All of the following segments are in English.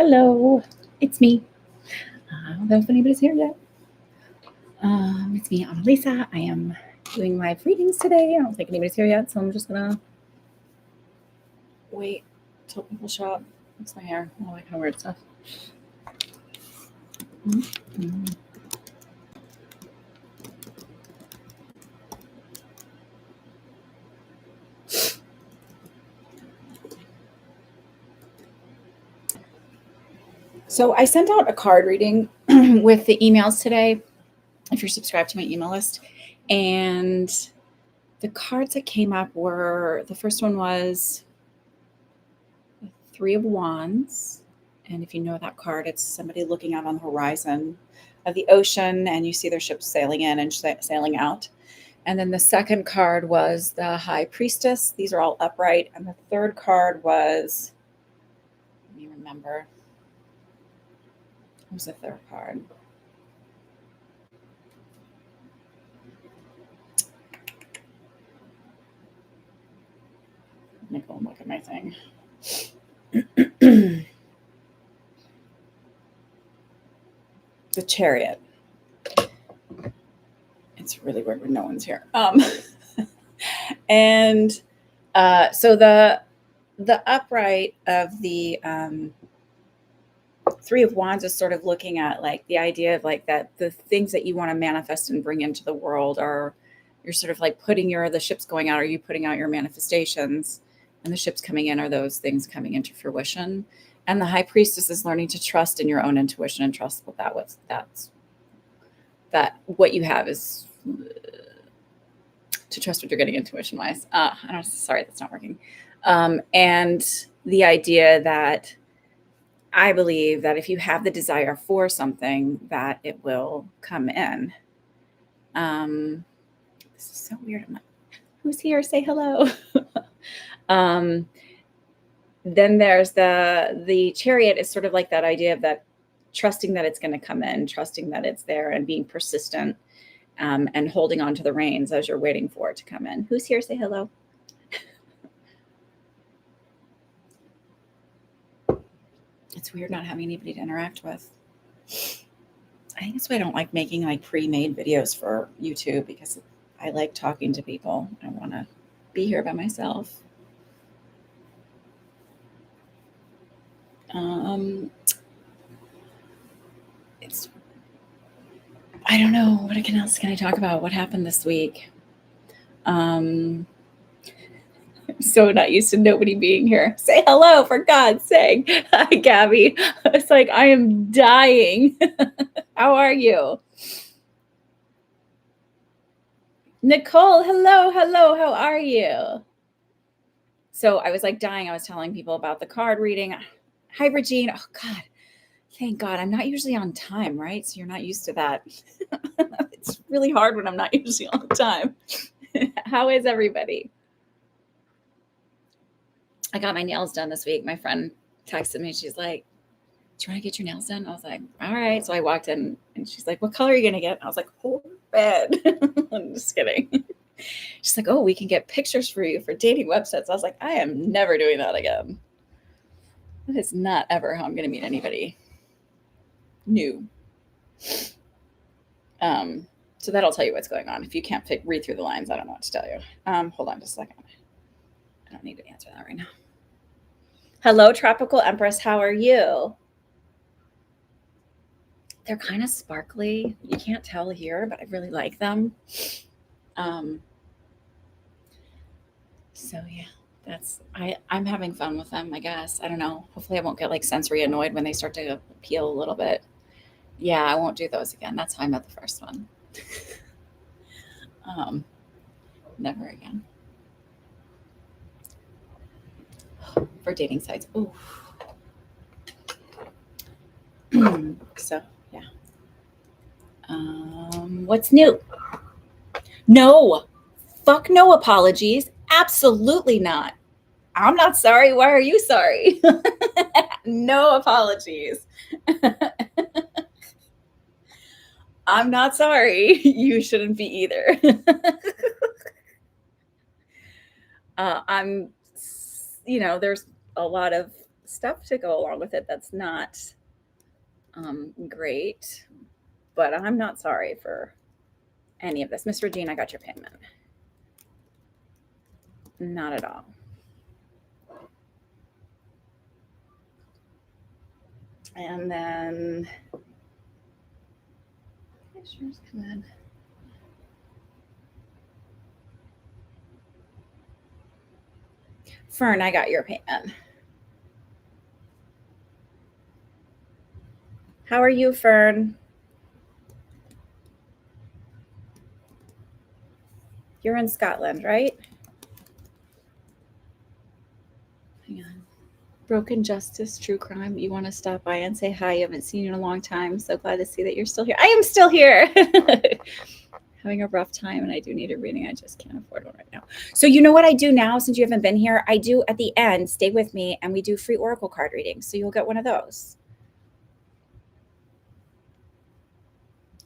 Hello, it's me. I don't know if anybody's here yet. It's me, Annalisa. I am doing live readings today. I don't think anybody's here yet, so I'm just gonna wait till people show up. What's my hair? All that kind of weird stuff. Mm-hmm. So I sent out a card reading with the emails today, if you're subscribed to my email list. And the cards that came up were, the first one was the Three of Wands. And if you know that card, it's somebody looking out on the horizon of the ocean, and you see their ships sailing in and sailing out. And then the second card was the High Priestess. These are all upright. And the third card was, let me remember. What was the third card? Let me go and look at my thing. The Chariot. It's really weird when no one's here. And so the upright of the Three of Wands is sort of looking at like the idea of like that the things that you want to manifest and bring into the world are, you're sort of like putting the ships going out. Are you putting out your manifestations? And the ships coming in are those things coming into fruition. And the High Priestess is learning to trust in your own intuition and trust that what you have is to trust what you're getting intuition wise. Sorry, that's not working. And the idea that I believe that if you have the desire for something, that it will come in. This is so weird. I'm like, who's here? Say hello. Then there's the Chariot is sort of like that idea of that trusting that it's going to come in, trusting that it's there, and being persistent, and holding on to the reins as you're waiting for it to come in. Who's here? Say hello. It's weird not having anybody to interact with. I think that's why I don't like making like pre-made videos for YouTube, because I like talking to people. I want to be here by myself. I don't know. What else can I talk about? What happened this week? I'm so not used to nobody being here. Say hello, for God's sake. Hi, Gabby. It's like, I am dying. How are you? Nicole, hello. How are you? So I was like dying. I was telling people about the card reading. Hi, Regine. Oh, God. Thank God. I'm not usually on time, right? So you're not used to that. It's really hard when I'm not usually on time. How is everybody? I got my nails done this week. My friend texted me. She's like, do you want to get your nails done? I was like, all right. So I walked in and she's like, what color are you going to get? I was like, oh, red. I'm just kidding. She's like, oh, we can get pictures for you for dating websites. I was like, I am never doing that again. That is not ever how I'm going to meet anybody new. So that'll tell you what's going on. If you can't read through the lines, I don't know what to tell you. Hold on just a second. I don't need to answer that right now. Hello, Tropical Empress. How are you? They're kind of sparkly. You can't tell here, but I really like them. So yeah, I'm having fun with them, I guess. I don't know. Hopefully I won't get like sensory annoyed when they start to peel a little bit. Yeah, I won't do those again. That's how I met the first one. Never again. For dating sites. Ooh. So yeah. What's new? No. Fuck no apologies. Absolutely not. I'm not sorry. Why are you sorry? No apologies. I'm not sorry. You shouldn't be either. There's a lot of stuff to go along with it that's not great, but I'm not sorry for any of this. Miss Regine, I got your payment. Not at all. And then pictures come in. Fern, I got your payment. How are you, Fern? You're in Scotland, right? Hang on. Broken Justice, True Crime. You want to stop by and say hi? I haven't seen you in a long time. So glad to see that you're still here. I am still here. Having a rough time, and I do need a reading. I just can't afford one right now. So you know what I do now, since you haven't been here? I do at the end, stay with me, and we do free Oracle card readings. So you'll get one of those.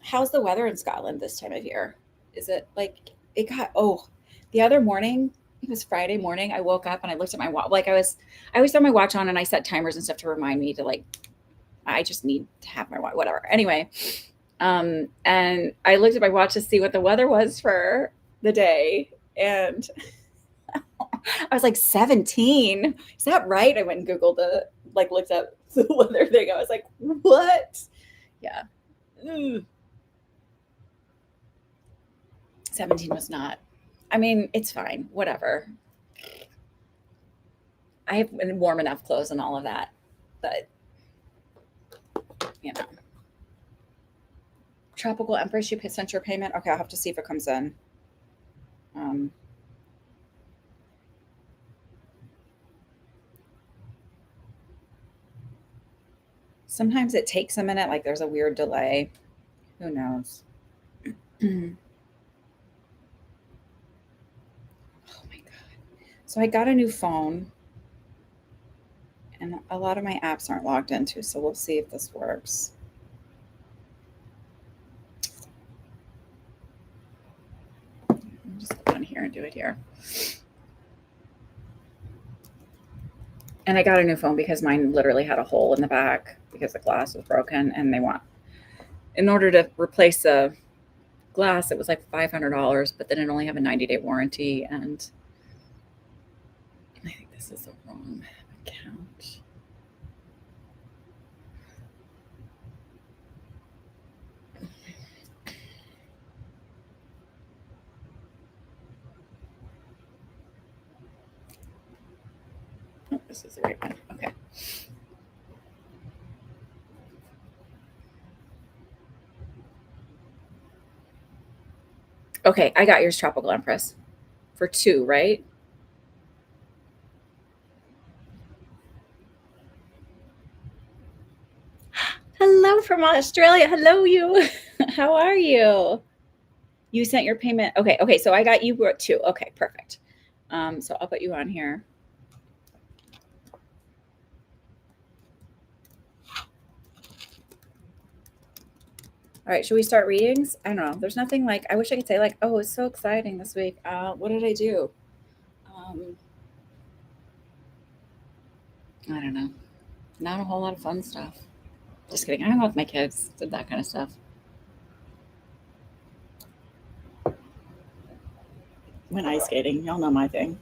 How's the weather in Scotland this time of year? Is it like it got, the other morning, it was Friday morning, I woke up and I looked at my watch. Like I always throw my watch on and I set timers and stuff to remind me to I just need to have my watch, whatever. Anyway, and I looked at my watch to see what the weather was for the day. And I was like, 17. Is that right? I went and Googled looked up the weather thing. I was like, what? Yeah. 17 was not. I mean, it's fine. Whatever. I have warm enough clothes and all of that. But, Tropical Empress, you sent your payment? Okay, I'll have to see if it comes in. Sometimes it takes a minute. Like there's a weird delay. Who knows? Oh my God. So I got a new phone and a lot of my apps aren't logged into. So we'll see if this works. I'll just go in here and do it here. And I got a new phone because mine literally had a hole in the back because the glass was broken. And in order to replace the glass, it was like $500, but then it only have a 90-day warranty. And I think this is the wrong account. Oh, this is the right one. Okay. Okay, I got yours, Tropical Empress, for 2, right? Hello from Australia. Hello, you. How are you? You sent your payment. Okay. So I got you 2. Okay, perfect. So I'll put you on here. All right, should we start readings? I don't know. There's nothing I wish I could say oh, it's so exciting this week. What did I do? I don't know. Not a whole lot of fun stuff. Just kidding. I hung out with my kids, did that kind of stuff. Went ice skating. Y'all know my thing.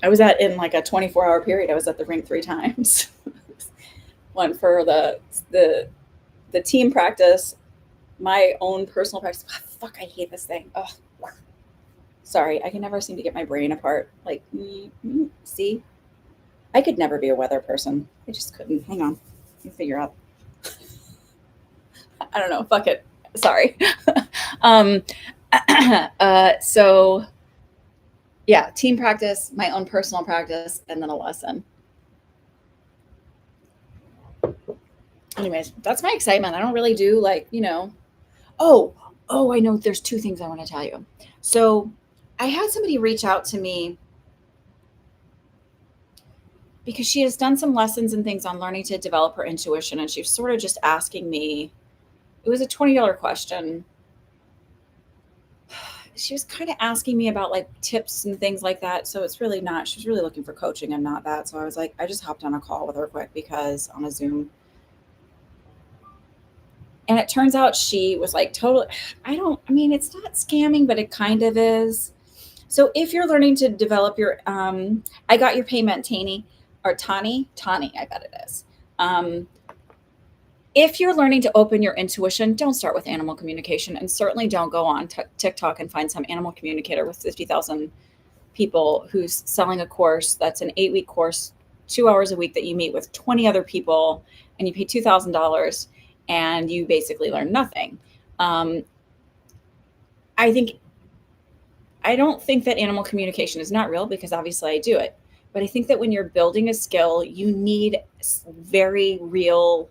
I was in a 24-hour period. I was at the rink 3 times. One for the team practice, my own personal practice. Oh, fuck, I hate this thing. Oh, sorry. I can never seem to get my brain apart. See? I could never be a weather person. I just couldn't. Hang on. Let me figure out. I don't know. Fuck it. Sorry. So yeah, team practice, my own personal practice, and then a lesson. Anyways, that's my excitement. I don't really do I know there's 2 things I want to tell you. So I had somebody reach out to me because she has done some lessons and things on learning to develop her intuition. And she was sort of just asking me, it was a $20 question. she was kind of asking me about like tips and things like that. So it's really not, she's really looking for coaching and not that. So I was like, I just hopped on a call with her quick because on a Zoom. And it turns out she was like total, I mean, it's not scamming, but it kind of is. So if you're learning to develop your, I got your payment, Tani, or Tani, I bet it is. If you're learning to open your intuition, don't start with animal communication, and certainly don't go on TikTok and find some animal communicator with 50,000 people who's selling a course that's an 8-week course, 2 hours a week that you meet with 20 other people, and you pay $2,000 and you basically learn nothing. Um, I think I don't think that animal communication is not real because obviously I do it. But I think that when you're building a skill, you need very real,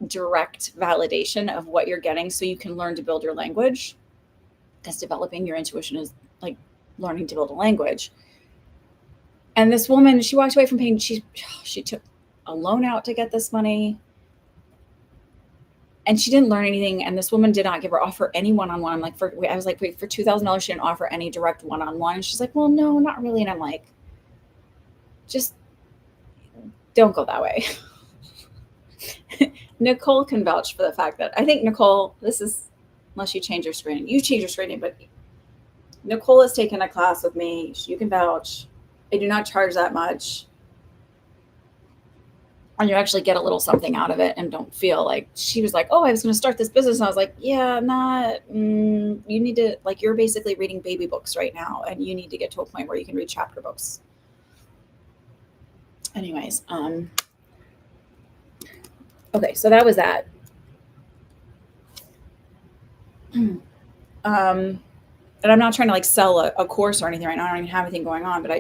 direct validation of what you're getting so you can learn to build your language. Because developing your intuition is like learning to build a language. And this woman, she walked away from paying, she took a loan out to get this money. And she didn't learn anything. And this woman did not give her offer any one-on-one. I'm like, I was like, wait, for $2,000, she didn't offer any direct one-on-one. And she's like, well, no, not really. And I'm like, just don't go that way. Nicole can vouch for the fact that I think Nicole, this is, unless you change your screen, you change your screen, but Nicole has taken a class with me. You can vouch. I do not charge that much. And you actually get a little something out of it and don't feel like, she was like, oh, I was going to start this business. And I was like, yeah, you need to, like, you're basically reading baby books right now. And you need to get to a point where you can read chapter books. Anyways, okay, so that was that. And I'm not trying to like sell a course or anything right now. I don't even have anything going on, but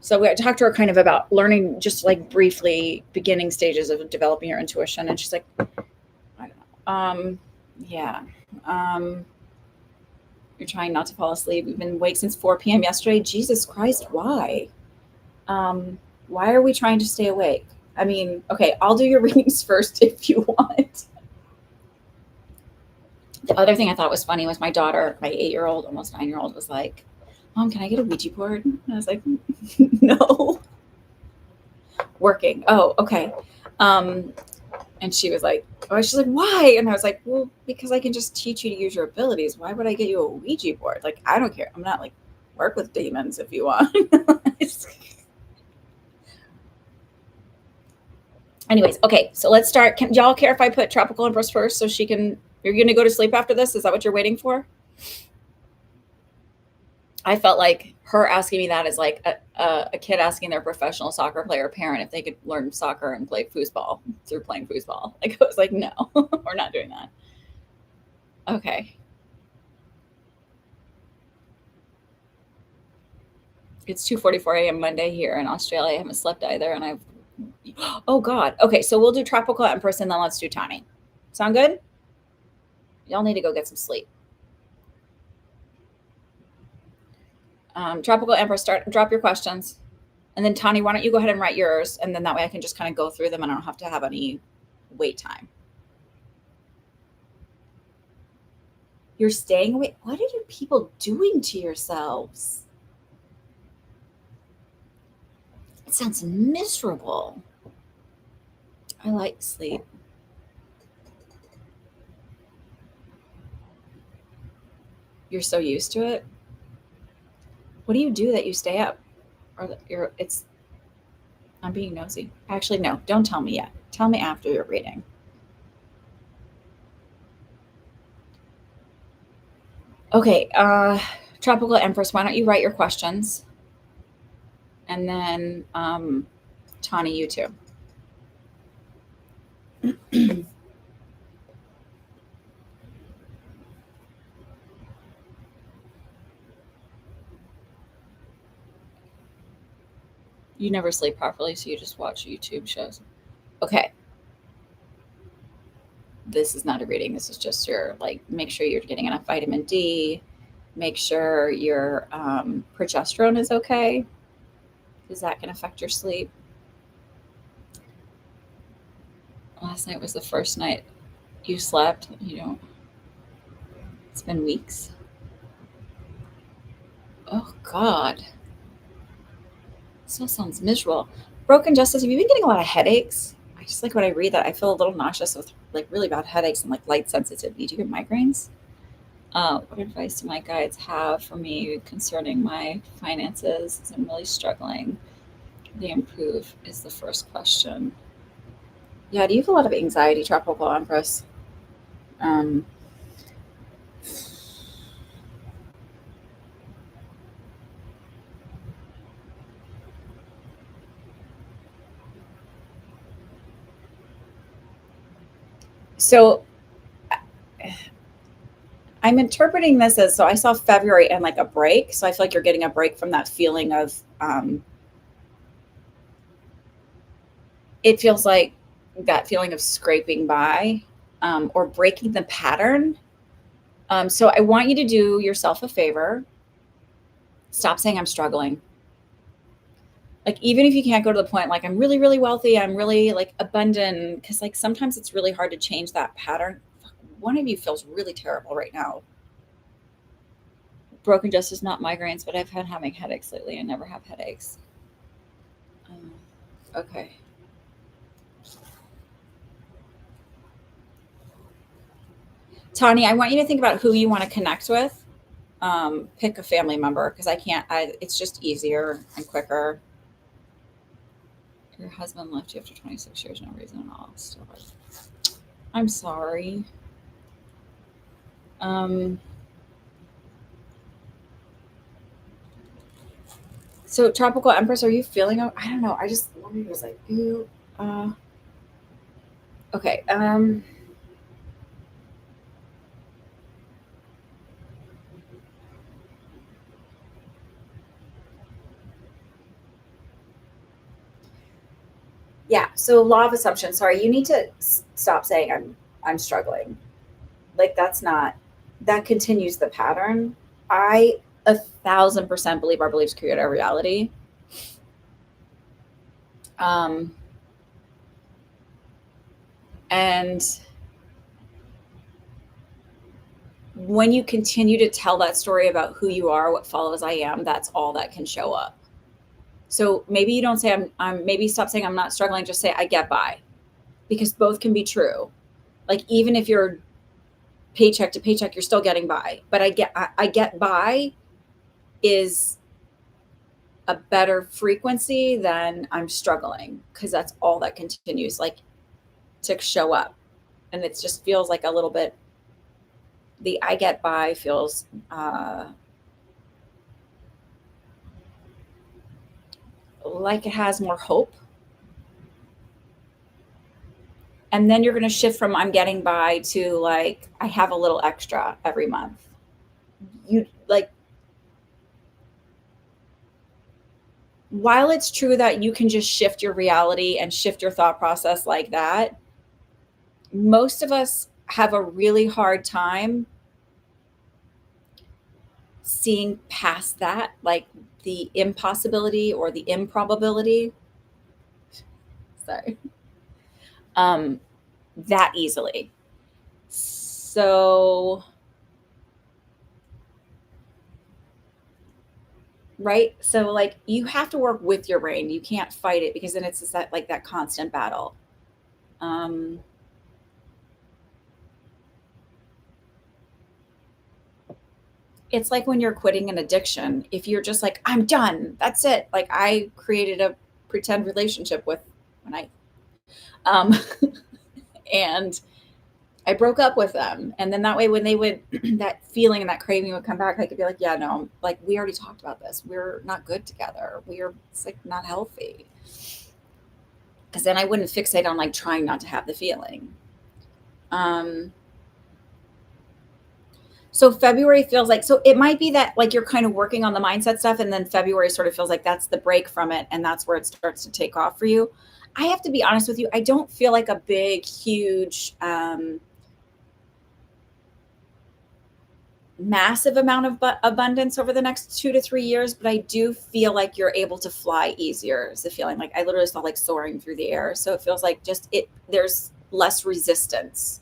so we talked to her kind of about learning, just like briefly, beginning stages of developing your intuition. And she's like, I don't know. Yeah. You're trying not to fall asleep. We've been awake since 4 p.m. yesterday. Jesus Christ, why? Why are we trying to stay awake? I mean, okay, I'll do your readings first if you want. The other thing I thought was funny was my daughter, my 8-year-old, almost 9-year-old, was like, Mom, can I get a Ouija board? And I was like, no. Working. Oh, okay. And she was like, she's like, why? And I was like, well, because I can just teach you to use your abilities. Why would I get you a Ouija board? Like, I don't care. I'm not like, work with demons if you want. Anyways, okay, so let's start. Can y'all care if I put Tropical Empress first so she can, you're going to go to sleep after this? Is that what you're waiting for? I felt like her asking me that is like a kid asking their professional soccer player parent if they could learn soccer and play foosball through playing foosball. Like, I was like, no, we're not doing that. Okay. It's 2:44 a.m. Monday here in Australia. I haven't slept either. And oh God. Okay. So we'll do Tropical Empress and then let's do Tani. Sound good? Y'all need to go get some sleep. Tropical Empress, drop your questions. And then Tani, why don't you go ahead and write yours? And then that way I can just kind of go through them and I don't have to have any wait time. You're staying awake? What are you people doing to yourselves? It sounds miserable. I like sleep. You're so used to it. What do you do that you stay up? Or I'm being nosy. Actually, no, don't tell me yet. Tell me after your reading. Okay, Tropical Empress, why don't you write your questions? And then Tani, you too. You never sleep properly, so you just watch YouTube shows. Okay. This is not a reading. This is just your, like, make sure you're getting enough vitamin D. Make sure your progesterone is okay, because that can affect your sleep. Last night was the first night you slept. It's been weeks. Oh God, still sounds miserable. Broken Justice, have you been getting a lot of headaches? I just like when I read that, I feel a little nauseous with like really bad headaches and like light sensitivity. Do you get migraines? What advice do my guides have for me concerning my finances? I'm really struggling. They improve is the first question. Yeah, do you have a lot of anxiety, Tropical Empress? Um, so I'm interpreting this as so I saw February and like a break. So I feel like you're getting a break from that feeling of it feels like that feeling of scraping by or breaking the pattern. So I want you to do yourself a favor. Stop saying I'm struggling. Like even if you can't go to the point like I'm really really wealthy, I'm really like abundant because like sometimes it's really hard to change that pattern. One of you feels really terrible right now. Broken Justice, not migraines, but I've been having headaches lately. I never have headaches. Um, okay. Tani, I want you to think about who you want to connect with. Pick a family member because I can't, it's just easier and quicker. Your husband left you after 26 years, no reason at all. Still, I'm sorry. Um, so, Tropical Empress, are you feeling? I don't know. I just one of you was like, you. Okay. Yeah. So, law of assumption. Sorry, you need to stop saying I'm struggling. Like that's not that continues the pattern. I 1,000% believe our beliefs create our reality. Um, and when you continue to tell that story about who you are, what follows I am, that's all that can show up. So maybe you don't say I'm maybe stop saying I'm not struggling, just say I get by because both can be true. Like even if you're paycheck to paycheck, you're still getting by. But I get by is a better frequency than I'm struggling because that's all that continues like to show up. And it just feels like a little bit the I get by feels like it has more hope. And then you're going to shift from I'm getting by to like I have a little extra every month. You like while it's true that you can just shift your reality and shift your thought process like that, most of us have a really hard time seeing past that, like the impossibility or the improbability. Sorry. Um, that easily. So, right? So like you have to work with your brain. You can't fight it because then it's just that like that constant battle. Um, it's like when you're quitting an addiction. If you're just like, I'm done, that's it. Like I created a pretend relationship with when I um and I broke up with them. And then that way when they would that feeling and that craving would come back, I could be like, yeah, no, like we already talked about this. We're not good together. We're it's like not healthy. Because then I wouldn't fixate on like trying not to have the feeling. Um so February feels like so it might be that like you're kind of working on the mindset stuff and then February sort of feels like that's the break from it and that's where it starts to take off for you. I have to be honest with you, I don't feel like a big huge massive amount of abundance over the next 2 to 3 years, but I do feel like you're able to fly easier. Is the feeling like I literally felt like soaring through the air. So it feels like just it there's less resistance.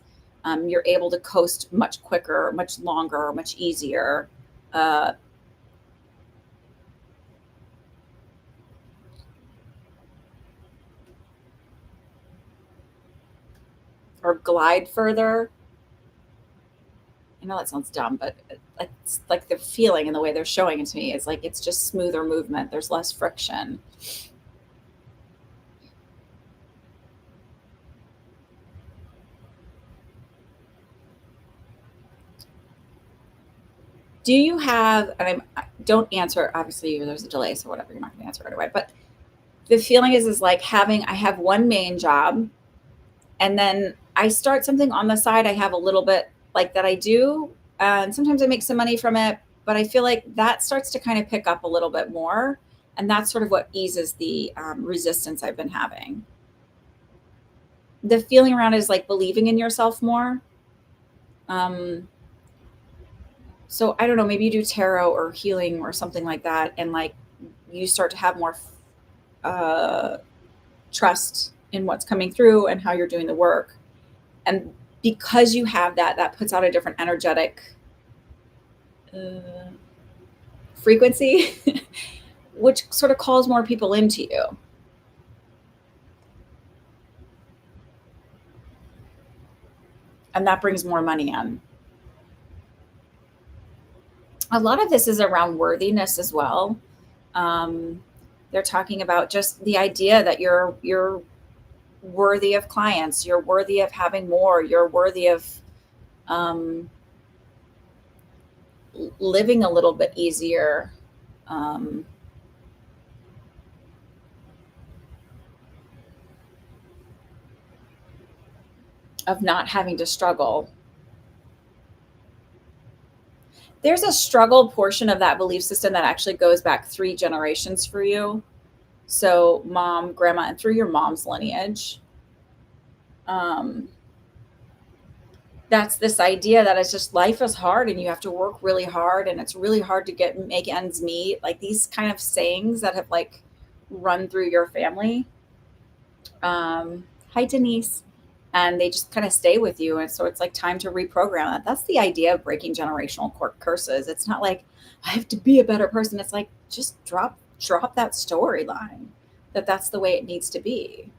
You're able to coast much quicker, much longer, much easier. Uh, or glide further. I know that sounds dumb, but it's like the feeling and the way they're showing it to me is like it's just smoother movement. There's less friction. Do you have, and don't answer, obviously there's a delay, so whatever, you're not going to answer right away. But the feeling is like I have one main job, and then I start something on the side. I have a little bit like that I do, and sometimes I make some money from it, but I feel like that starts to kind of pick up a little bit more. And that's sort of what eases the resistance I've been having. The feeling around is like believing in yourself more. Um, so I don't know, maybe you do tarot or healing or something like that, and like you start to have more uh, trust in what's coming through and how you're doing the work. And because you have that, that puts out a different energetic frequency, which sort of calls more people into you. And that brings more money in. A lot of this is around worthiness as well. Um, they're talking about just the idea that you're worthy of clients, you're worthy of having more, you're worthy of um, living a little bit easier. Um, of not having to struggle. There's a struggle portion of that belief system that actually goes back 3 generations for you. So, mom, grandma, and through your mom's lineage. Um, that's this idea that it's just life is hard and you have to work really hard and it's really hard to make ends meet. Like these kind of sayings that have like run through your family. Hi, Denise. And they just kind of stay with you. And so it's like time to reprogram that. That's the idea of breaking generational curses. It's not like I have to be a better person. It's like just drop that storyline that that's the way it needs to be.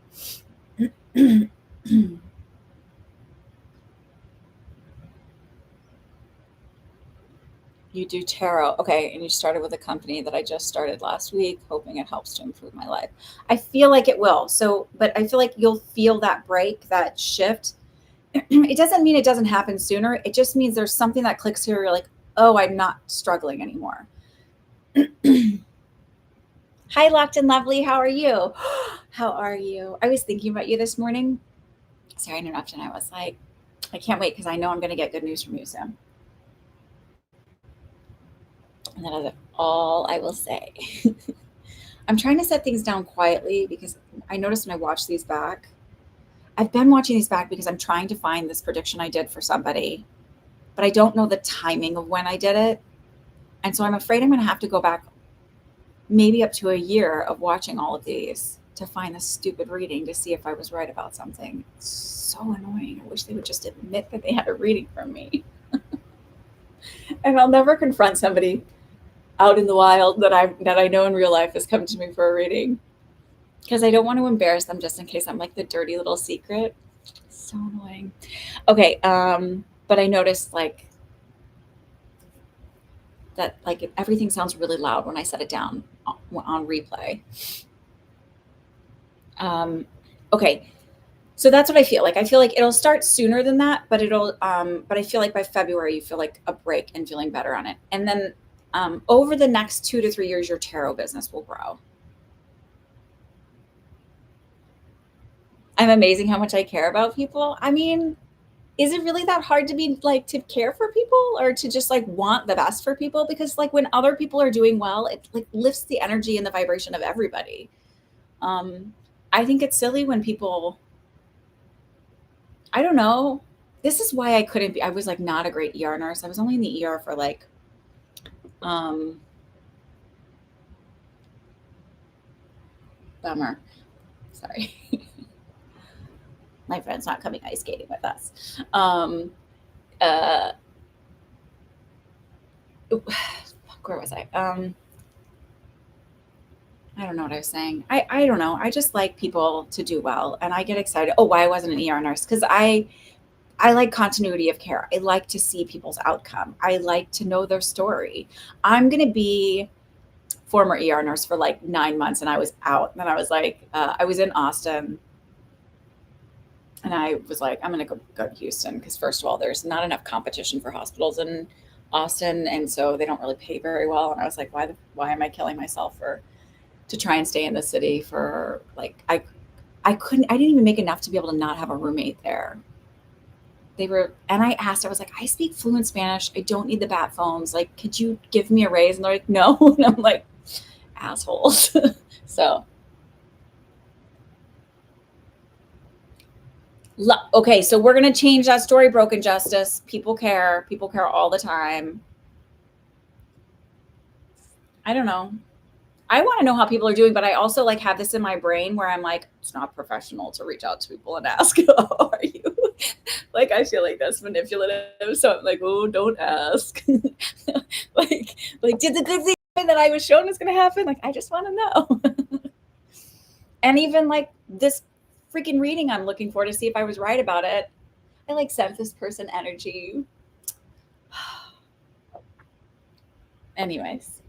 You do tarot. Okay. And you started with a company that I just started last week, hoping it helps to improve my life. I feel like it will. So, but I feel like you'll feel that break, that shift. It doesn't mean it doesn't happen sooner. It just means there's something that clicks here. You're like, oh, I'm not struggling anymore. Hi, Locked and Lovely. How are you? How are you? I was thinking about you this morning. Sorry, I interrupted. I was like, I can't wait because I know I'm going to get good news from you soon. And that is all I will say. I'm trying to set things down quietly because I noticed when I watch these back, I've been watching these back because I'm trying to find this prediction I did for somebody, but I don't know the timing of when I did it. And so I'm afraid I'm going to have to go back maybe up to a year of watching all of these to find this stupid reading to see if I was right about something. It's so annoying. I wish they would just admit that they had a reading from me. And I'll never confront somebody out in the wild that I know in real life has come to me for a reading because I don't want to embarrass them just in case I'm like the dirty little secret. So annoying. Okay, but I noticed like that like everything sounds really loud when I set it down on replay. Okay, so that's what I feel like. I feel like it'll start sooner than that, but but I feel like by February you feel like a break and feeling better on it, and then over the next 2 to 3 years, your tarot business will grow. I'm amazing how much I care about people. I mean, is it really that hard to be like to care for people or to just like want the best for people? Because like when other people are doing well, it like lifts the energy and the vibration of everybody. Um, I think it's silly when people, I don't know. This is why I couldn't be, I was like not a great ER nurse. I was only in the ER for like, um, bummer. Sorry. My friend's not coming ice skating with us. Uh, where was I? I don't know what I was saying. I don't know. I just like people to do well, and I get excited. Oh, why I wasn't an ER nurse? Because I like continuity of care. I like to see people's outcome. I like to know their story. I'm gonna be former ER nurse for like 9 months, and I was out. And then I was like, I was in Austin, and I was like, I'm gonna go to Houston because first of all, there's not enough competition for hospitals in Austin, and so they don't really pay very well. And I was like, why am I killing myself for to try and stay in the city for like I didn't even make enough to be able to not have a roommate there. They were, and I asked, I was like, I speak fluent Spanish. I don't need the bat phones. Like, could you give me a raise? And they're like, no. And I'm like, assholes. So, okay. So we're going to change that story, Broken Justice. People care. People care all the time. I don't know. I want to know how people are doing, but I also like have this in my brain where I'm like, it's not professional to reach out to people and ask, how are you? Like, I feel like that's manipulative. So I'm like, oh, don't ask. like, did the good thing that I was shown is going to happen? Like, I just want to know. And even like this freaking reading I'm looking for to see if I was right about it. I like sent this person energy. Anyways.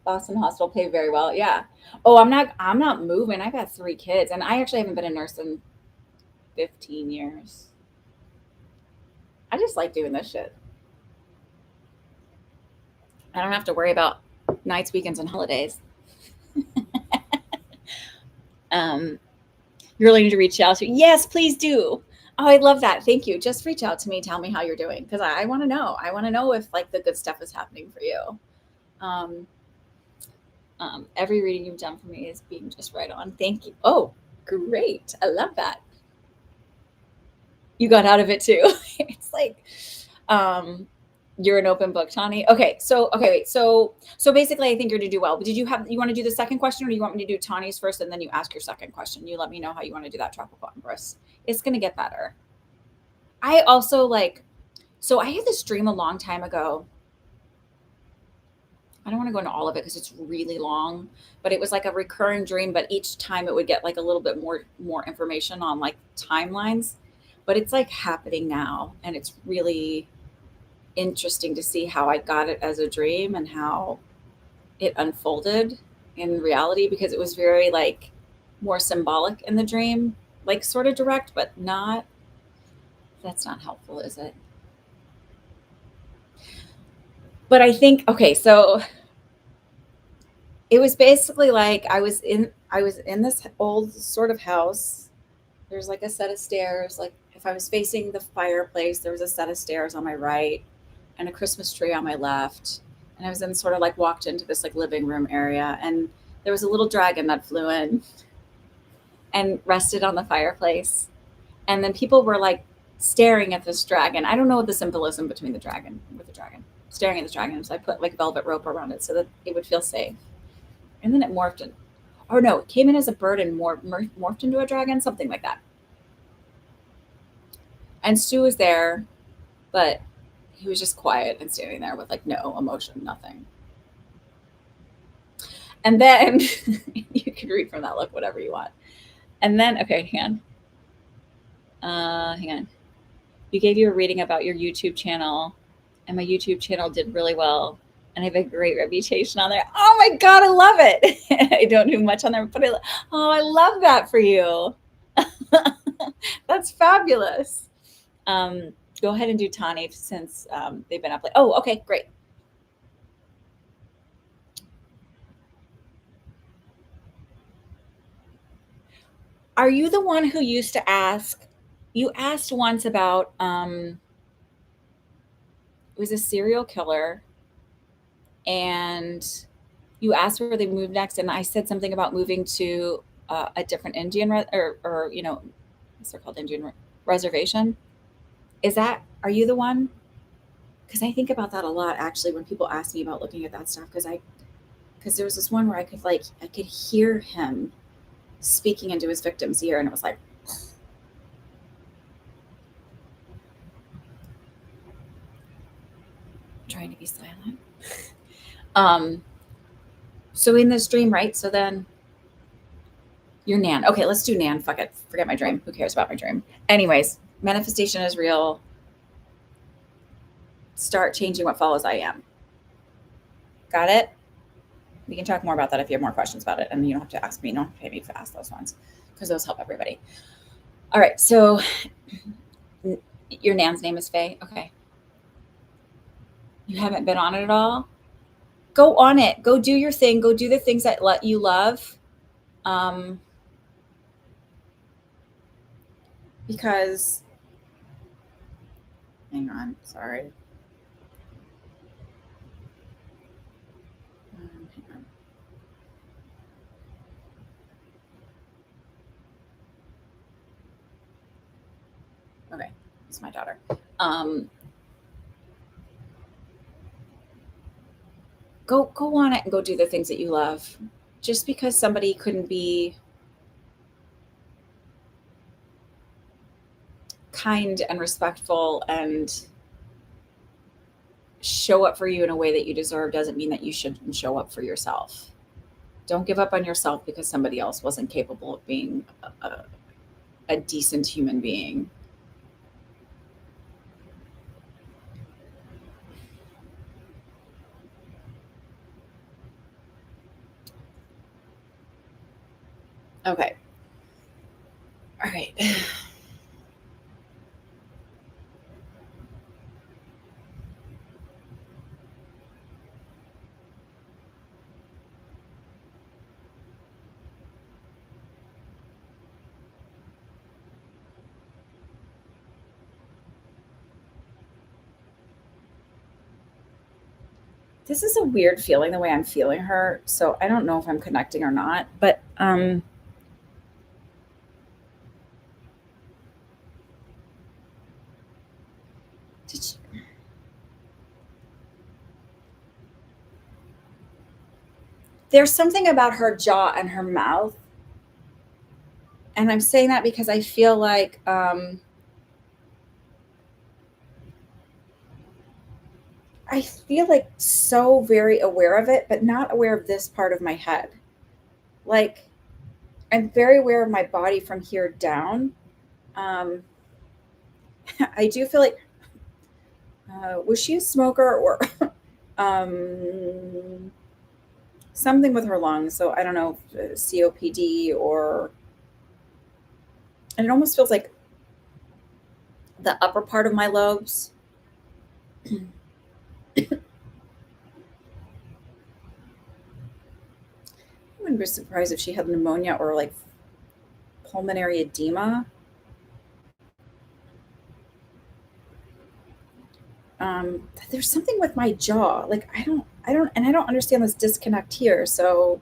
Boston Hospital pay very well. Yeah. Oh, I'm not moving. I got 3 kids and I actually haven't been a nurse in 15 years. I just like doing this shit. I don't have to worry about nights, weekends, and holidays. um, you're willing to reach out to. Yes, please do. Oh, I love that. Thank you. Just reach out to me. Tell me how you're doing because I want to know. I want to know if like the good stuff is happening for you. Um, every reading you've done for me is being just right on. Thank you. Oh, great. I love that. You got out of it too. It's like, um, you're an open book, Tani. Okay, wait. So basically, I think you're to do well. But you want to do the second question, or do you want me to do Tani's first and then you ask your second question? You let me know how you want to do that, Tropical Empress. It's gonna get better. I also like. So I had this dream a long time ago. I don't want to go into all of it because it's really long, but it was like a recurring dream. But each time it would get like a little bit more information on like timelines. But it's like happening now, and it's really interesting to see how I got it as a dream and how it unfolded in reality because it was very like more symbolic in the dream, like sort of direct, but not. That's not helpful, is it? But I think okay, so it was basically like I was in this old sort of house. There's like a set of stairs. Like if I was facing the fireplace, there was a set of stairs on my right and a Christmas tree on my left. And I was in sort of like walked into this like living room area and there was a little dragon that flew in and rested on the fireplace. And then people were like staring at this dragon. I don't know what the symbolism between the dragon with the dragon. Staring at this dragon. So I put like velvet rope around it so that it would feel safe. And then it morphed in. Or no, it came in as a bird and morphed into a dragon, something like that. And Stu was there, but he was just quiet and standing there with like no emotion, nothing. And then you can read from that look whatever you want. And then, okay, hang on. You gave you a reading about your YouTube channel, and my YouTube channel did really well. And I have a great reputation on there. Oh my God, I love it. I don't do much on there, but I love that for you. That's fabulous. Go ahead and do Tani since they've been up. Oh, okay, great. Are you the one who used to ask? You asked once about it was a serial killer, and you asked where they moved next, and I said something about moving to a different Indian or what's it called, Indian reservation. Is that are you the one? Because I think about that a lot actually when people ask me about looking at that stuff. Because there was this one where I could hear him speaking into his victim's ear, and it was like trying to be silent. So in this dream, right? So then your Nan. Okay, let's do Nan. Fuck it. Forget my dream. Who cares about my dream? Anyways, manifestation is real. Start changing what follows I am. Got it? We can talk more about that if you have more questions about it. And you don't have to ask me. You don't have to pay me to ask those ones because those help everybody. All right. So your Nan's name is Faye. Okay. You haven't been on it at all? Go on it. Go do your thing. Go do the things that let you love. Because, hang on. Sorry. Hang on. Okay. It's my daughter. Go on it and go do the things that you love. Just because somebody couldn't be kind and respectful and show up for you in a way that you deserve doesn't mean that you shouldn't show up for yourself. Don't give up on yourself because somebody else wasn't capable of being a decent human being. Okay. All right. This is a weird feeling the way I'm feeling her. So I don't know if I'm connecting or not, but there's something about her jaw and her mouth. And I'm saying that because I feel like so very aware of it, but not aware of this part of my head. Like I'm very aware of my body from here down. I do feel like, was she a smoker or something with her lungs? So I don't know, COPD or, and it almost feels like the upper part of my lobes. I wouldn't be surprised if she had pneumonia or like pulmonary edema. There's something with my jaw. Like I don't understand this disconnect here. So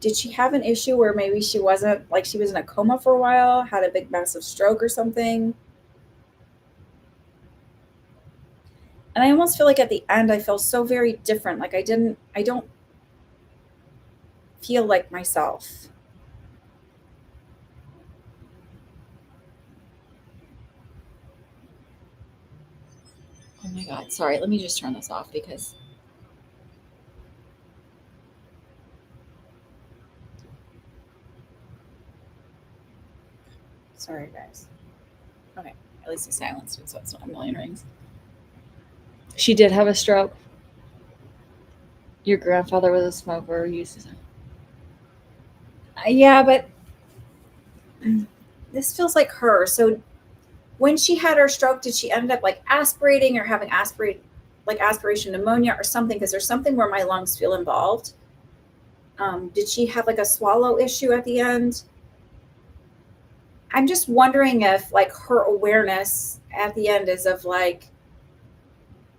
did she have an issue where maybe she wasn't like she was in a coma for a while, had a big massive stroke or something? And I almost feel like at the end I felt so very different. Like I don't feel like myself. Oh my God. Sorry. Let me just turn this off because sorry guys. Okay. At least I silenced it so it's not a million rings. She did have a stroke. Your grandfather was a smoker. Yeah, but this feels like her. So when she had her stroke, did she end up like aspirating or having aspiration pneumonia or something? Because there's something where my lungs feel involved. Did she have like a swallow issue at the end? I'm just wondering if like her awareness at the end is of like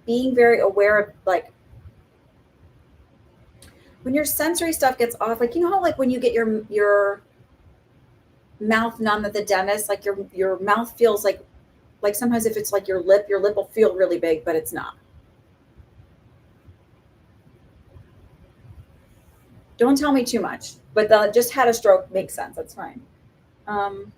being very aware of like when your sensory stuff gets off, like you know how like when you get your mouth numb at the dentist, like your mouth feels like sometimes if it's like your lip will feel really big, but it's not. Don't tell me too much, but the just had a stroke makes sense. That's fine. Um,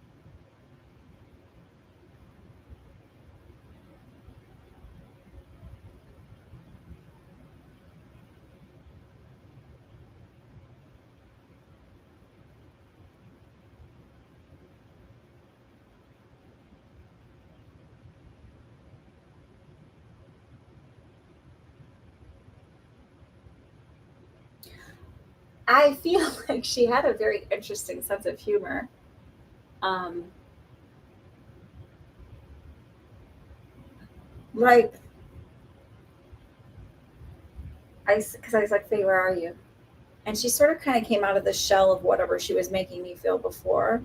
I feel like she had a very interesting sense of humor. Um, like because I was like, Faye, where are you? And she sort of kind of came out of the shell of whatever she was making me feel before.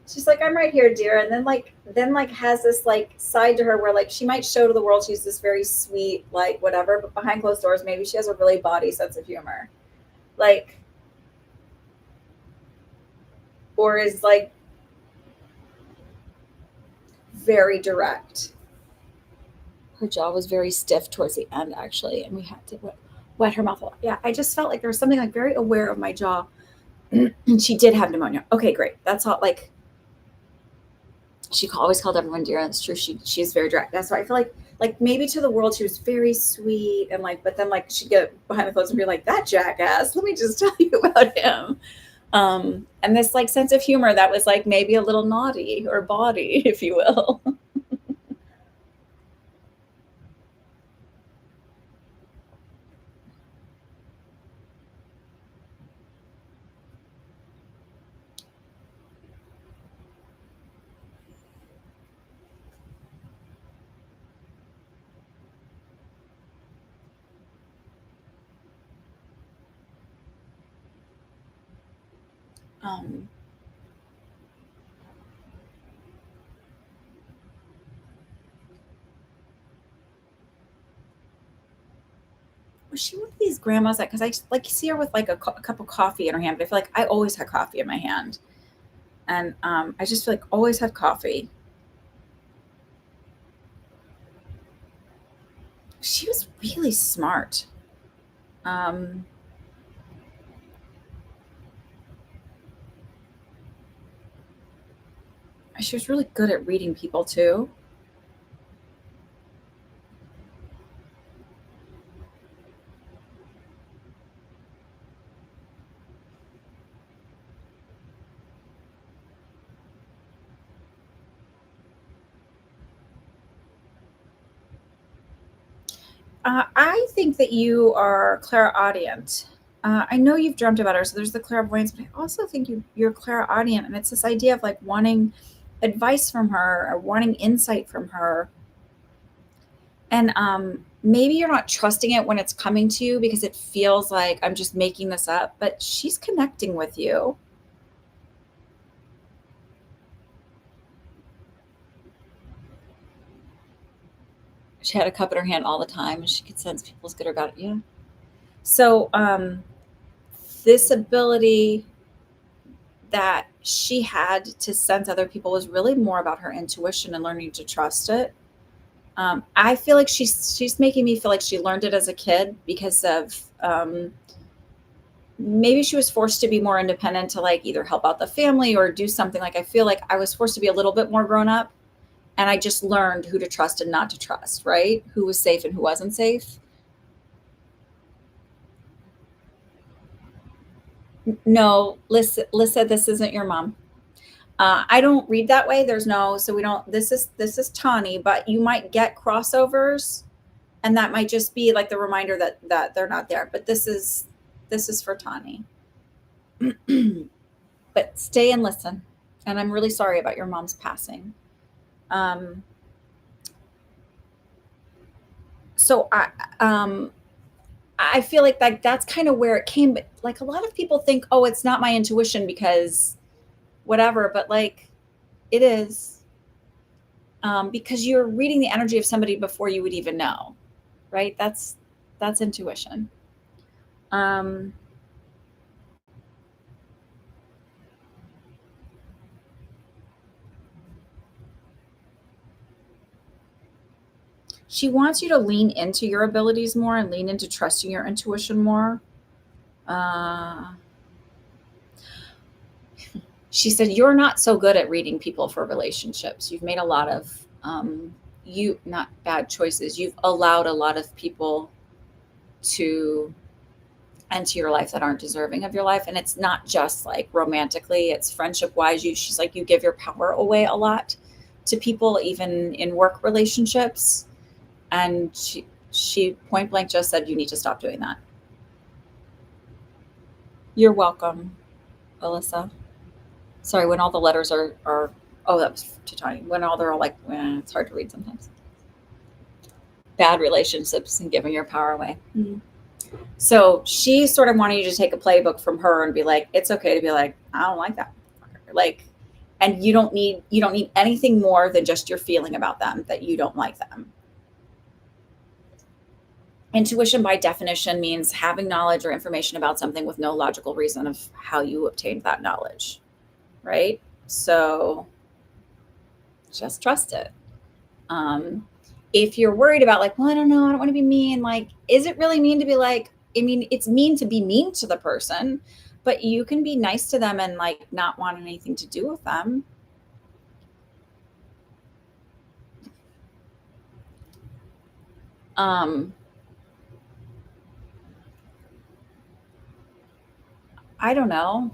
She's like, I'm right here, dear. And then has this like side to her where like she might show to the world she's this very sweet, like whatever, but behind closed doors, maybe she has a really bawdy sense of humor. Like, or is like very direct. Her jaw was very stiff towards the end, actually, and we had to wet her mouth a lot. Yeah, I just felt like there was something like very aware of my jaw. And she did have pneumonia. Okay, great. That's all. Like, she always called everyone dear. That's true. She is very direct. That's why I feel like maybe to the world she was very sweet and like, but then like she'd get behind the clothes and be like, that jackass. Let me just tell you about him. And this like sense of humor that was like maybe a little naughty or bawdy, if you will. Um, was she one of these grandmas that because I like see her with like a cup of coffee in her hand, but I feel like I always had coffee in my hand, and I just feel like always had coffee. She was really smart. Um, she was really good at reading people too. I think that you are clairaudient. I know you've dreamt about her, so there's the clairvoyance, but I also think you're clairaudient, and it's this idea of like wanting advice from her or wanting insight from her. And maybe you're not trusting it when it's coming to you because it feels like I'm just making this up, but she's connecting with you. She had a cup in her hand all the time, and she could sense people's good or bad. Yeah. So this ability that she had to sense other people was really more about her intuition and learning to trust it. I feel like she's making me feel like she learned it as a kid because of maybe she was forced to be more independent to like either help out the family or do something. Like I feel like I was forced to be a little bit more grown up, and I just learned who to trust and not to trust, right? Who was safe and who wasn't safe. No, Lissa, this isn't your mom. I don't read that way. There's no, so we don't. This is Tawny, but you might get crossovers, and that might just be like the reminder that they're not there. But this is for Tawny. But stay and listen. And I'm really sorry about your mom's passing. Um, so I feel like that's kind of where it came. But like a lot of people think, oh, it's not my intuition because whatever. But like it is, because you're reading the energy of somebody before you would even know, right? That's intuition. Um, she wants you to lean into your abilities more and lean into trusting your intuition more. Uh, she said you're not so good at reading people for relationships. You've made a lot of you not bad choices. You've allowed a lot of people to enter your life that aren't deserving of your life, and it's not just like romantically, it's friendship wise. She's like you give your power away a lot to people, even in work relationships. And she point blank just said you need to stop doing that. You're welcome, Alyssa. Sorry, when all the letters are oh, that was too tiny. When all they're all like, it's hard to read sometimes. Bad relationships and giving your power away. Mm-hmm. So she sort of wanted you to take a playbook from her and be like, it's okay to be like, I don't like that. Like, and you don't need anything more than just your feeling about them that you don't like them. Intuition by definition means having knowledge or information about something with no logical reason of how you obtained that knowledge, right? So just trust it. If you're worried about like, well, I don't know, I don't want to be mean, like, is it really mean to be like, I mean, it's mean to be mean to the person, but you can be nice to them and like not want anything to do with them. I don't know.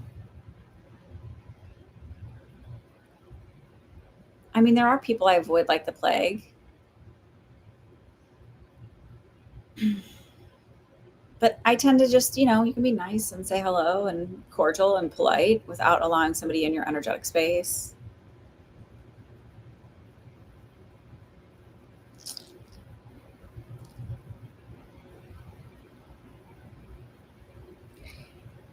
I mean, there are people I avoid like the plague. But I tend to just, you can be nice and say hello and cordial and polite without allowing somebody in your energetic space.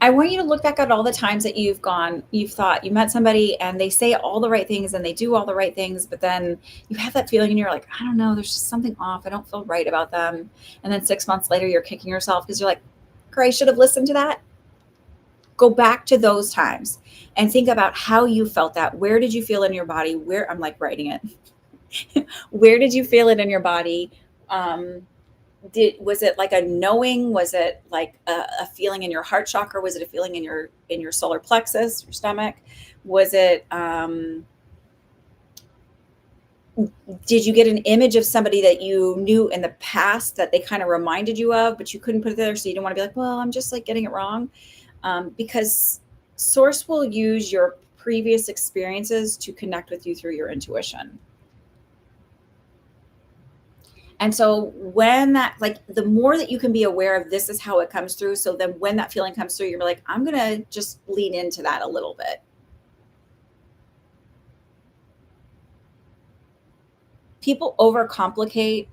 I want you to look back at all the times that you've thought you met somebody and they say all the right things and they do all the right things, but then you have that feeling and you're like, I don't know, there's just something off. I don't feel right about them. And then 6 months later, you're kicking yourself because you're like, I should have listened to that. Go back to those times and think about how you felt that. Where did you feel in your body? Where I'm like writing it. Where did you feel it in your body? Was it like a knowing? Was it like a feeling in your heart chakra? Was it a feeling in your solar plexus, your stomach? Was it did you get an image of somebody that you knew in the past that they kind of reminded you of, but you couldn't put it there, so you didn't want to be like, well, I'm just like getting it wrong? Because source will use your previous experiences to connect with you through your intuition. And so when that, like, the more that you can be aware of this is how it comes through. So then when that feeling comes through, you're like, I'm going to just lean into that a little bit. People overcomplicate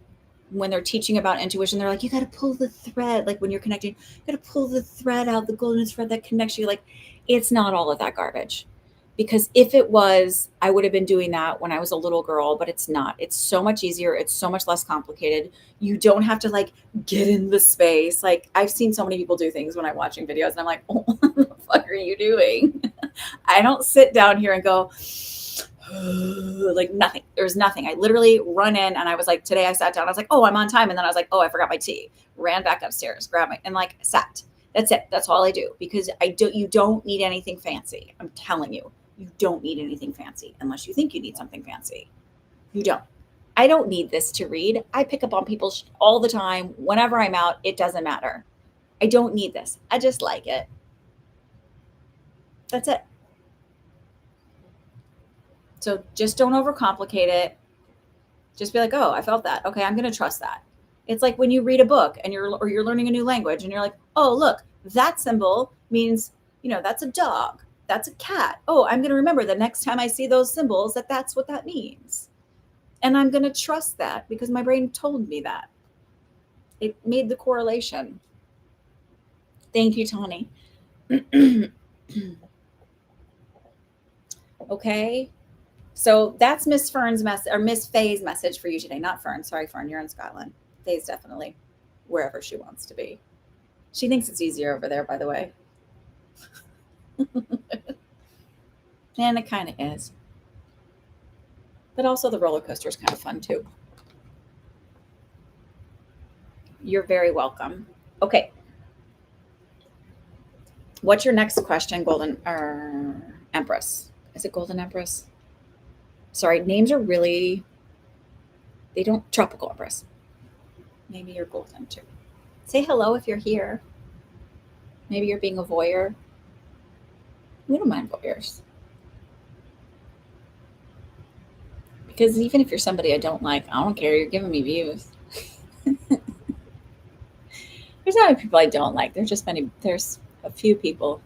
when they're teaching about intuition. They're like, you got to pull the thread. Like when you're connecting, you got to pull the thread out, the golden thread that connects you. Like, it's not all of that garbage. Because if it was, I would have been doing that when I was a little girl, but it's not. It's so much easier. It's so much less complicated. You don't have to like get in the space. Like I've seen so many people do things when I'm watching videos and I'm like, oh, what the fuck are you doing? I don't sit down here and go, like nothing. There's nothing. I literally run in and I was like, today I sat down. I was like, oh, I'm on time. And then I was like, oh, I forgot my tea. Ran back upstairs, grabbed my, and like sat. That's it. That's all I do because you don't need anything fancy. I'm telling you. You don't need anything fancy unless you think you need something fancy. You don't. I don't need this to read. I pick up on people all the time. Whenever I'm out, it doesn't matter. I don't need this. I just like it. That's it. So just don't overcomplicate it. Just be like, oh, I felt that. Okay, I'm going to trust that. It's like when you read a book and you're learning a new language and you're like, oh, look, that symbol means, that's a dog. That's a cat. Oh, I'm going to remember the next time I see those symbols that's what that means. And I'm going to trust that because my brain told me that. It made the correlation. Thank you, Tawny. Okay. So that's Miss Fern's message, or Miss Faye's message for you today. Not Fern. Sorry, Fern. You're in Scotland. Faye's definitely wherever she wants to be. She thinks it's easier over there, by the way. And it kind of is. But also the roller coaster is kind of fun too. You're very welcome. Okay. What's your next question, Golden Empress? Is it Golden Empress? Sorry, names are really, they don't, Tropical Empress. Maybe you're Golden too. Say hello if you're here. Maybe you're being a voyeur. We don't mind voyeurs. Because even if you're somebody I don't like, I don't care. You're giving me views. There's not many people I don't like. There's a few people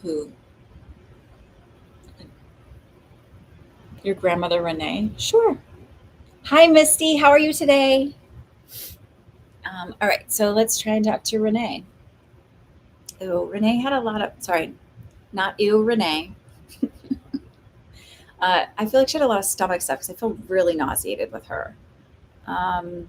who, your grandmother Renee. Sure. Hi, Misty. How are you today? All right, so let's try and talk to Renee. Oh, Renee had a lot of, sorry, not you, Renee. I feel like she had a lot of stomach stuff because I feel really nauseated with her. Um,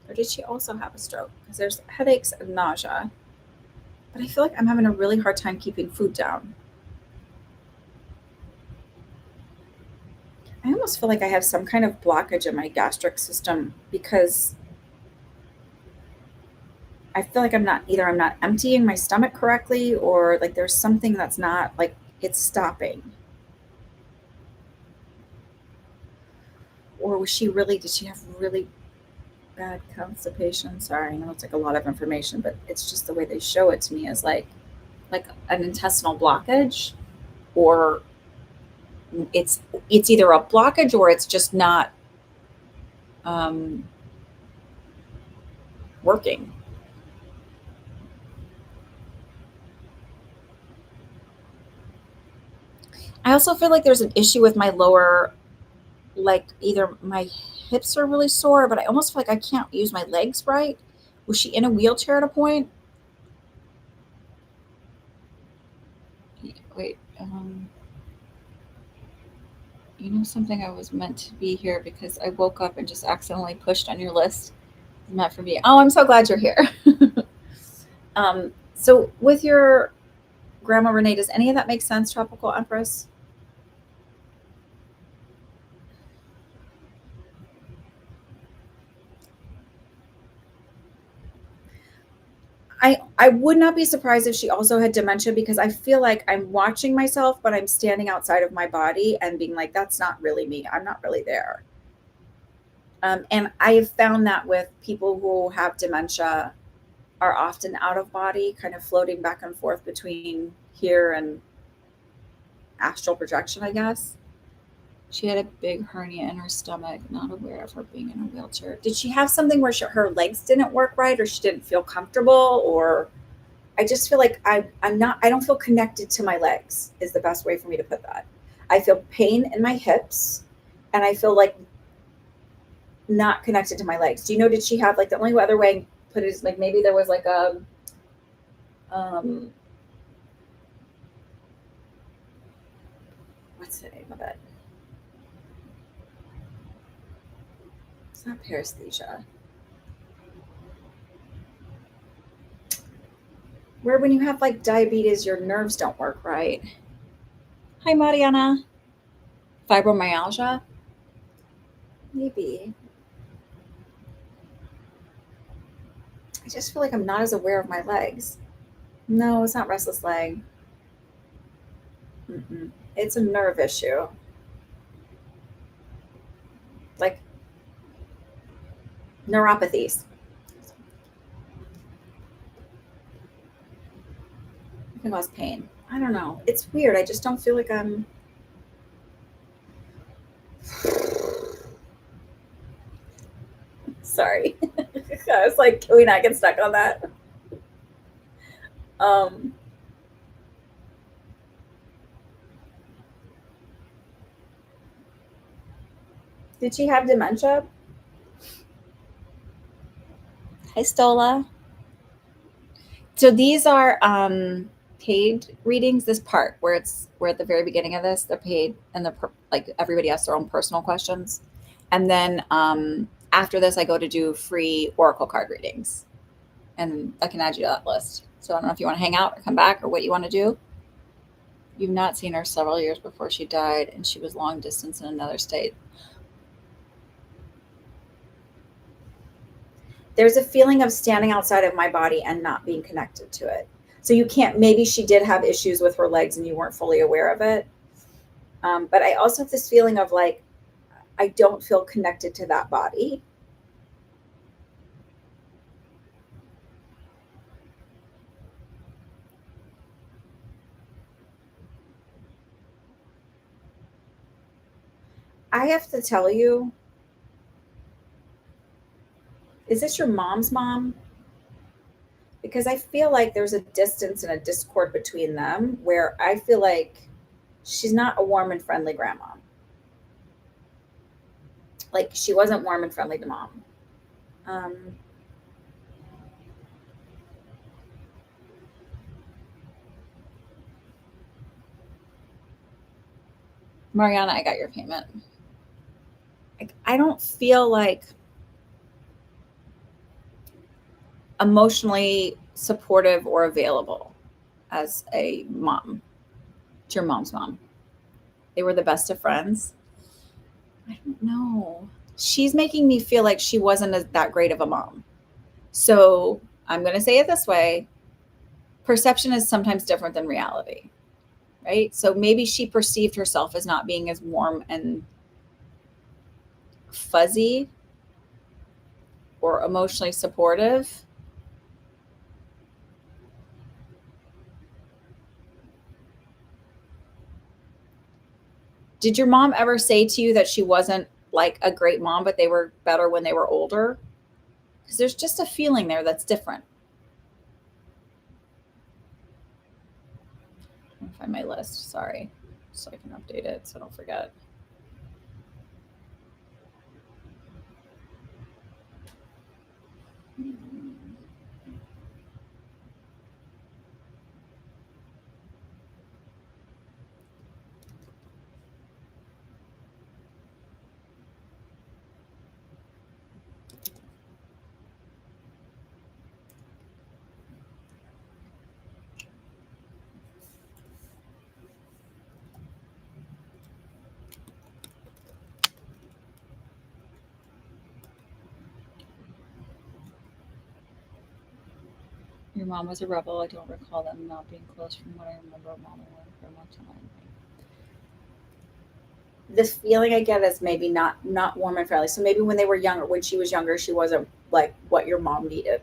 or did she also have a stroke? Because there's headaches and nausea. But I feel like I'm having a really hard time keeping food down. I almost feel like I have some kind of blockage in my gastric system because I feel like I'm not emptying my stomach correctly or like there's something that's not like it's stopping. Or did she have really bad constipation? Sorry, I know it's like a lot of information, but it's just the way they show it to me as like an intestinal blockage or it's it's either a blockage or it's just not um, working. I also feel like there's an issue with my lower, like either my hips are really sore, but I almost feel like I can't use my legs right. Was she in a wheelchair at a point? Wait, you know something, I was meant to be here because I woke up and just accidentally pushed on your list. It's meant for me. Oh, I'm so glad you're here. So with your Grandma Renee, does any of that make sense, Tropical Empress? I would not be surprised if she also had dementia because I feel like I'm watching myself, but I'm standing outside of my body and being like, that's not really me. I'm not really there. And I have found that with people who have dementia are often out of body, kind of floating back and forth between here and astral projection, I guess. She had a big hernia in her stomach, not aware of her being in a wheelchair. Did she have something where her legs didn't work right or she didn't feel comfortable? Or I just feel like I don't feel connected to my legs, is the best way for me to put that. I feel pain in my hips and I feel like not connected to my legs. Do you know, did she have like the only other way I can put it is like maybe there was like um, what's the name of it? It's not paresthesia. Where when you have like diabetes, your nerves don't work right. Hi, Mariana. Fibromyalgia? Maybe. I just feel like I'm not as aware of my legs. No, it's not restless leg. Mm-mm. It's a nerve issue. Like neuropathies. It can cause pain. I don't know. It's weird. I just don't feel like I'm. Sorry. I was like, can we not get stuck on that? Um, did she have dementia? Hi, Stola. So these are paid readings. This part where we're at the very beginning of this, they're paid, and like everybody has their own personal questions, and then after this, I go to do free oracle card readings, and I can add you to that list. So I don't know if you want to hang out or come back or what you want to do. You've not seen her several years before she died, and she was long distance in another state. There's a feeling of standing outside of my body and not being connected to it. So you can't, maybe she did have issues with her legs and you weren't fully aware of it. But I also have this feeling of like, I don't feel connected to that body. I have to tell you, is this your mom's mom? Because I feel like there's a distance and a discord between them where I feel like she's not a warm and friendly grandma. Like she wasn't warm and friendly to mom. Um, Mariana, I got your payment. Like, I don't feel like emotionally supportive or available as a mom. It's your mom's mom. They were the best of friends. I don't know. She's making me feel like she wasn't that great of a mom. So I'm going to say it this way: perception is sometimes different than reality, right? So maybe she perceived herself as not being as warm and fuzzy or emotionally supportive. Did your mom ever say to you that she wasn't like a great mom, but they were better when they were older? Because there's just a feeling there that's different. Let me find my list. Sorry. So I can update it so I don't forget. Your mom was a rebel. I don't recall them not being close from what I remember. Mom and for a long time. This feeling I get is maybe not warm and friendly. So maybe when they were younger, when she was younger, she wasn't like what your mom needed.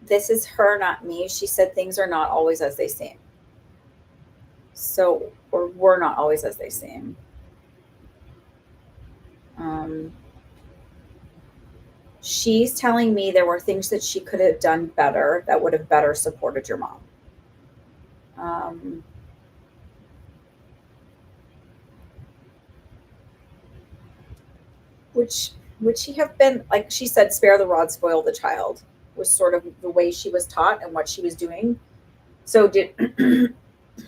This is her, not me. She said things are not always as they seem. So, or were not always as they seem. Um, she's telling me there were things that she could have done better that would have better supported your mom. Um, which would she have been, like she said, spare the rod, spoil the child, was sort of the way she was taught and what she was doing. So did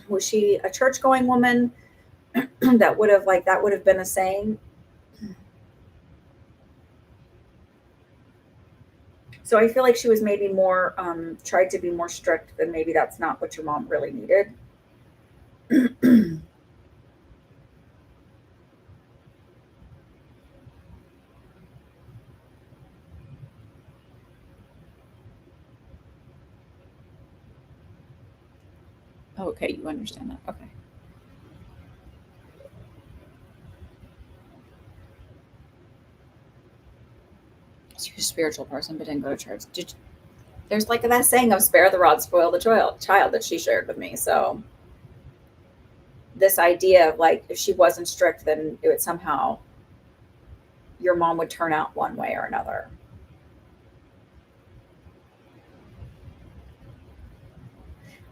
was she a church going woman that would have been a saying? So I feel like she was maybe more tried to be more strict than maybe that's not what your mom really needed. Okay, you understand that. Okay. So you're a spiritual person but didn't go to church. There's like that saying of spare the rod, spoil the child that she shared with me. So this idea of like if she wasn't strict, then it would somehow your mom would turn out one way or another.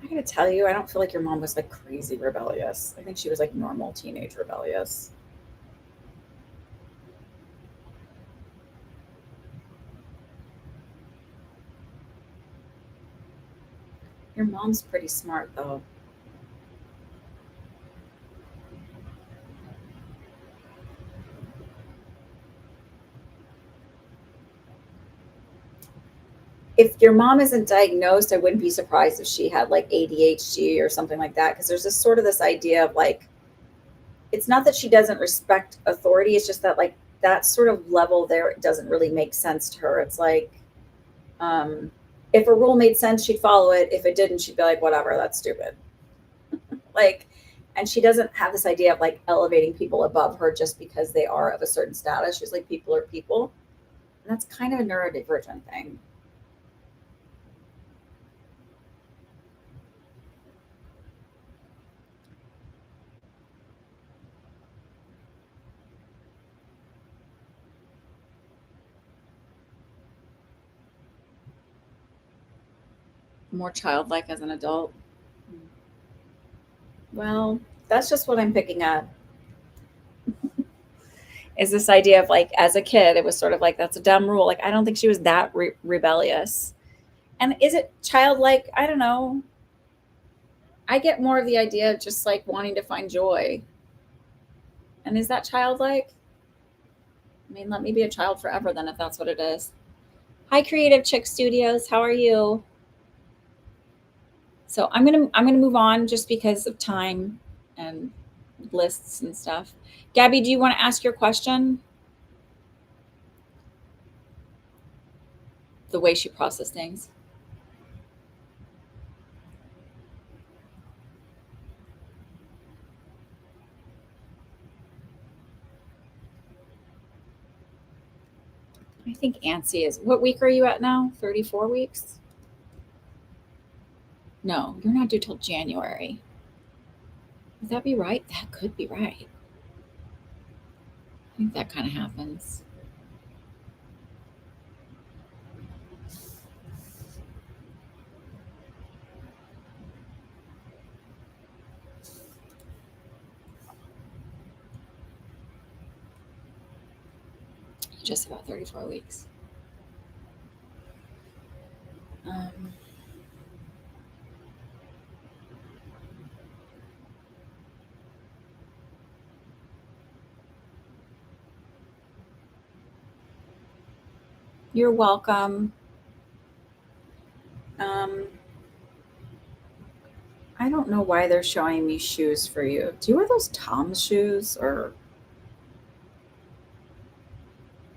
I gotta tell you, I don't feel like your mom was like crazy rebellious. I think she was like normal teenage rebellious. Your mom's pretty smart though. If your mom isn't diagnosed, I wouldn't be surprised if she had like ADHD or something like that. Because there's this sort of this idea of like, it's not that she doesn't respect authority. It's just that like that sort of level there doesn't really make sense to her. It's like, um, if a rule made sense, she'd follow it. If it didn't, she'd be like, whatever, that's stupid. Like, and she doesn't have this idea of like elevating people above her just because they are of a certain status. She's like, people are people. And that's kind of a neurodivergent thing. More childlike as an adult. Well, that's just what I'm picking up. Is this idea of like, as a kid, it was sort of like, that's a dumb rule. Like, I don't think she was that rebellious. And is it childlike? I don't know. I get more of the idea of just like wanting to find joy. And is that childlike? I mean, let me be a child forever then, if that's what it is. Hi, Creative Chick Studios. How are you? So I'm gonna move on just because of time and lists and stuff. Gabby, do you want to ask your question? The way she processed things. I think Ansi is. What week are you at now? 34 weeks? No, you're not due till January. Would that be right? That could be right. I think that kind of happens. Just about 34 weeks. Um, you're welcome. I don't know why they're showing me shoes for you. Do you wear those Tom's shoes, or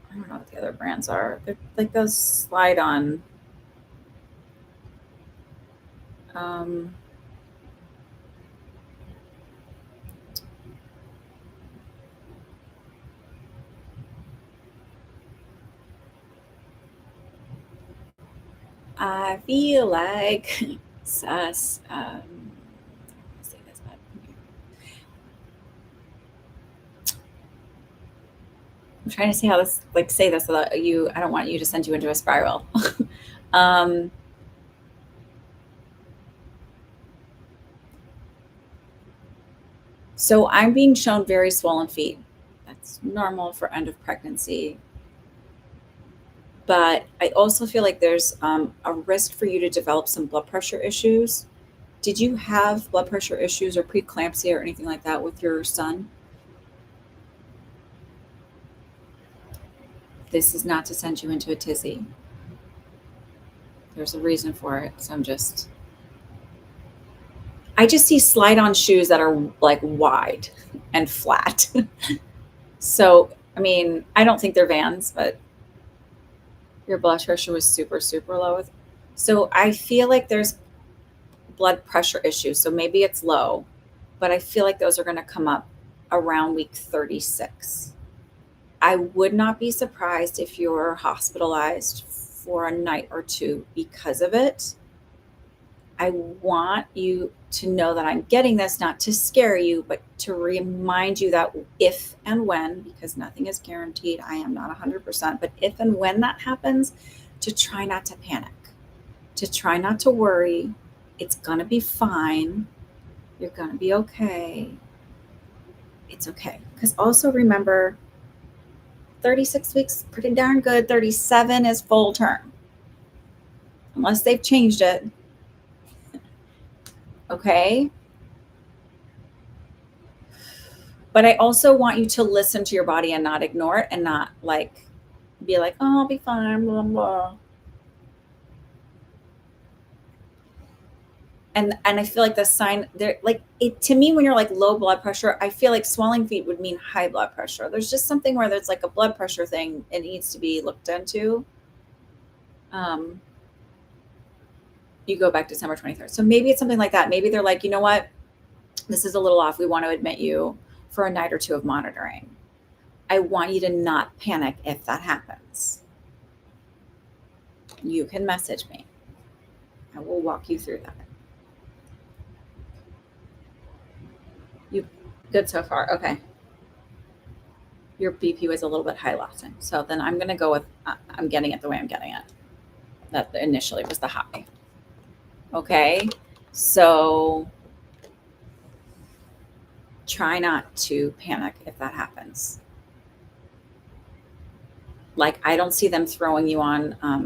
I don't know what the other brands are? They're like those slide on. Um, I feel like sus. Say this, but I'm trying to see how this, like, say this without you. I don't want you to send you into a spiral. um, so I'm being shown very swollen feet. That's normal for end of pregnancy. But I also feel like there's a risk for you to develop some blood pressure issues. Did you have blood pressure issues or preeclampsia or anything like that with your son? This is not to send you into a tizzy. There's a reason for it. So I just see slide on shoes that are like wide and flat. So, I mean, I don't think they're Vans, but your blood pressure was super, super low. So I feel like there's blood pressure issues. So maybe it's low, but I feel like those are going to come up around week 36. I would not be surprised if you're hospitalized for a night or two because of it. I want you to know that I'm getting this not to scare you, but to remind you that if and when, because nothing is guaranteed, I am not 100%, but if and when that happens, to try not to panic, to try not to worry. It's going to be fine. You're going to be okay. It's okay. Because also remember, 36 weeks, pretty darn good. 37 is full term, unless they've changed it. Okay. But I also want you to listen to your body and not ignore it and not like be like, oh, I'll be fine, blah, blah. And I feel like the sign there, like it to me, when you're like low blood pressure, I feel like swelling feet would mean high blood pressure. There's just something where there's like a blood pressure thing. It needs to be looked into. Um, you go back December 23rd. So maybe it's something like that. Maybe they're like, you know what? This is a little off. We want to admit you for a night or two of monitoring. I want you to not panic if that happens. you can message me. I will walk you through that. You good so far? Okay. Your BP was a little bit high last time. So then I'm going to go with, I'm getting it the way I'm getting it. That initially was the high. Okay. So try not to panic if that happens. Like, I don't see them throwing you on, I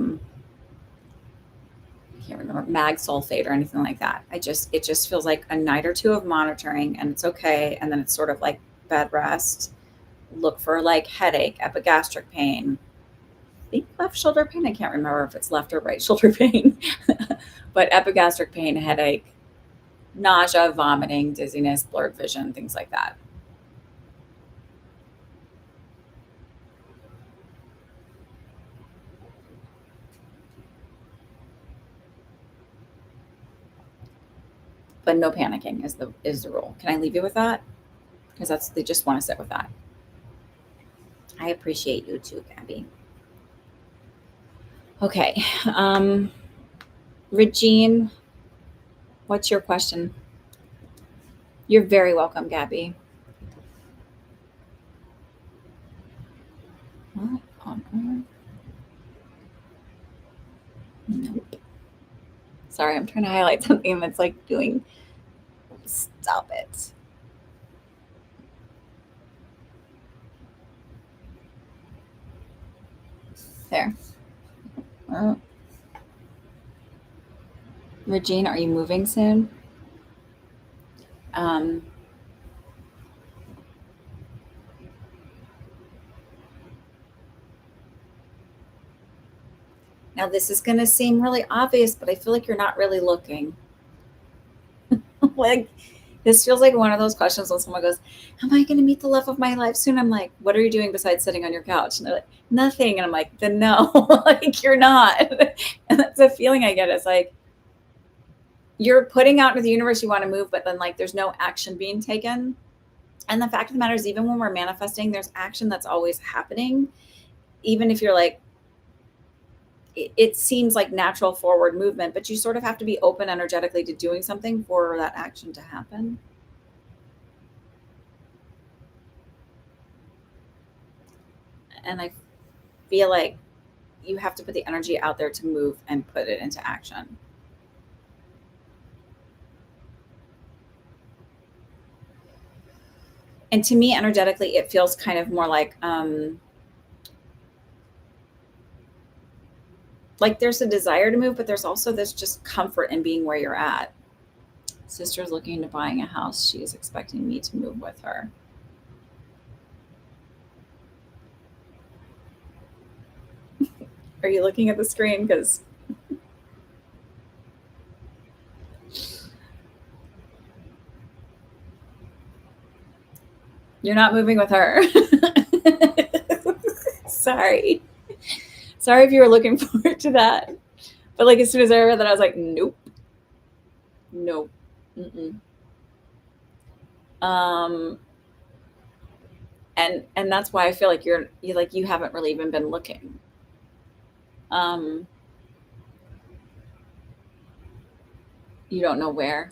can't remember, mag sulfate or anything like that. It just feels like a night or two of monitoring and it's okay. And then it's sort of like bed rest. Look for like headache, epigastric pain, I think left shoulder pain. I can't remember if it's left or right shoulder pain, but epigastric pain, headache, nausea, vomiting, dizziness, blurred vision, things like that. But no panicking is the rule. Can I leave you with that? Because they just want to sit with that. I appreciate you too, Gabby. Okay. Regine, what's your question? You're very welcome, Gabby. What on earth? Nope. Sorry, I'm trying to highlight something that's like doing. Stop it. There. Regine, are you moving soon? Now, this is going to seem really obvious, but I feel like you're not really looking. Like, this feels like one of those questions when someone goes, am I going to meet the love of my life soon? I'm like, what are you doing besides sitting on your couch? And they're like, nothing. And I'm like, then no, like you're not. And that's a feeling I get. It's like, you're putting out into the universe you want to move, but then like there's no action being taken. And the fact of the matter is, even when we're manifesting, there's action that's always happening. Even if you're like, it seems like natural forward movement, but you sort of have to be open energetically to doing something for that action to happen. And I feel like you have to put the energy out there to move and put it into action. And to me, energetically, it feels kind of more like there's a desire to move, but there's also this just comfort in being where you're at. Sister's looking into buying a house. She is expecting me to move with her. Are you looking at the screen? Because you're not moving with her. Sorry. Sorry if you were looking forward to that. But like as soon as I read that, I was like, nope. Nope. Mm-mm. And that's why I feel like you haven't really even been looking. You don't know where.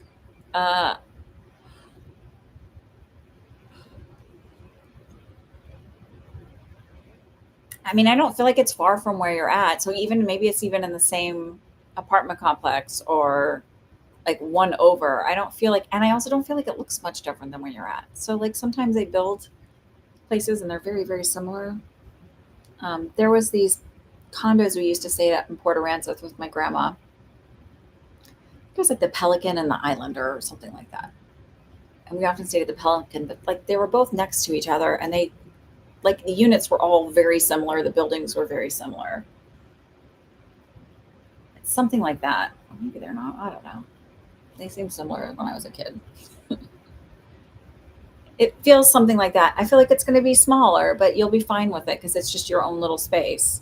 I mean, I don't feel like it's far from where you're at. So even maybe it's even in the same apartment complex or like one over. I don't feel like, and I also don't feel like it looks much different than where you're at. So like sometimes they build places and they're very, very similar. There was these condos we used to stay at in Port Aransas with my grandma. It was like the Pelican and the Islander or something like that. And we often stayed at the Pelican, but like they were both next to each other and they, like the units were all very similar. The buildings were very similar. It's something like that. Or maybe they're not. I don't know. They seem similar when I was a kid. It feels something like that. I feel like it's going to be smaller, but you'll be fine with it because it's just your own little space.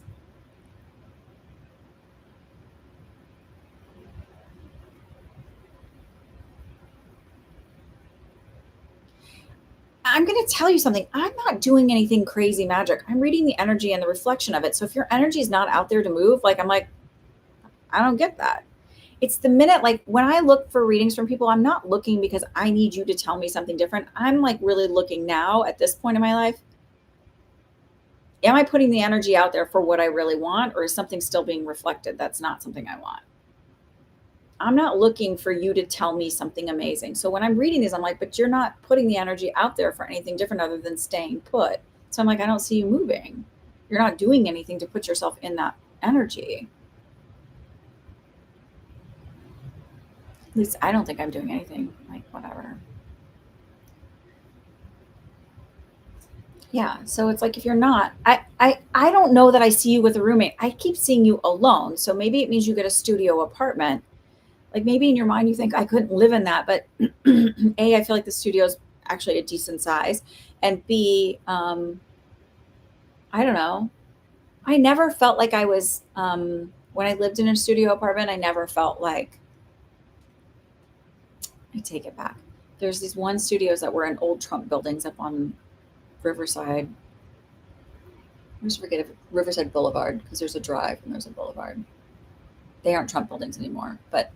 I'm going to tell you something. I'm not doing anything crazy magic. I'm reading the energy and the reflection of it. So if your energy is not out there to move, like I'm like, I don't get that. It's the minute, like when I look for readings from people, I'm not looking because I need you to tell me something different. I'm like really looking now at this point in my life. Am I putting the energy out there for what I really want, or is something still being reflected that's not something I want? I'm not looking for you to tell me something amazing. So when I'm reading these, I'm like, but you're not putting the energy out there for anything different other than staying put. So I'm like, I don't see you moving. You're not doing anything to put yourself in that energy. At least I don't think I'm doing anything. Like, whatever. Yeah. So it's like if you're not, I don't know that I see you with a roommate. I keep seeing you alone. So maybe it means you get a studio apartment. Like maybe in your mind you think I couldn't live in that, but A, I feel like the studio is actually a decent size. And B, I don't know. I never felt like I was when I lived in a studio apartment, I never felt like I take it back. There's these one studios that were in old Trump buildings up on Riverside. I always forget if Riverside Boulevard because there's a drive and there's a boulevard. They aren't Trump buildings anymore, but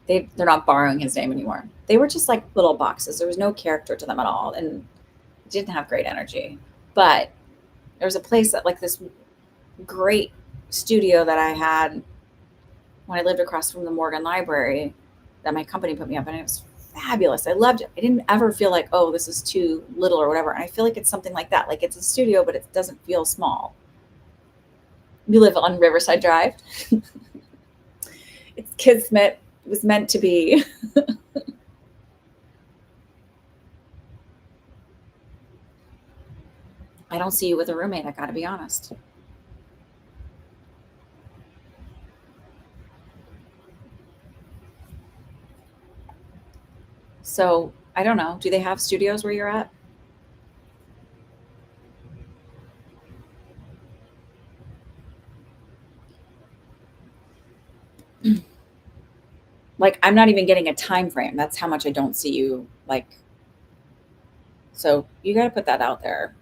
they're not borrowing his name anymore. They were just like little boxes. There was no character to them at all, and didn't have great energy. But there was a place that like this great studio that I had when I lived across from the Morgan Library that my company put me up in. It was fabulous. I loved it. I didn't ever feel like, oh, this is too little or whatever. And I feel like it's something like that. Like it's a studio, but it doesn't feel small. We live on Riverside Drive. It's Kismet. It was meant to be. I don't see you with a roommate. I got to be honest. So I don't know. Do they have studios where you're at? Like I'm not even getting a time frame. That's how much I don't see you. Like, so you got to put that out there.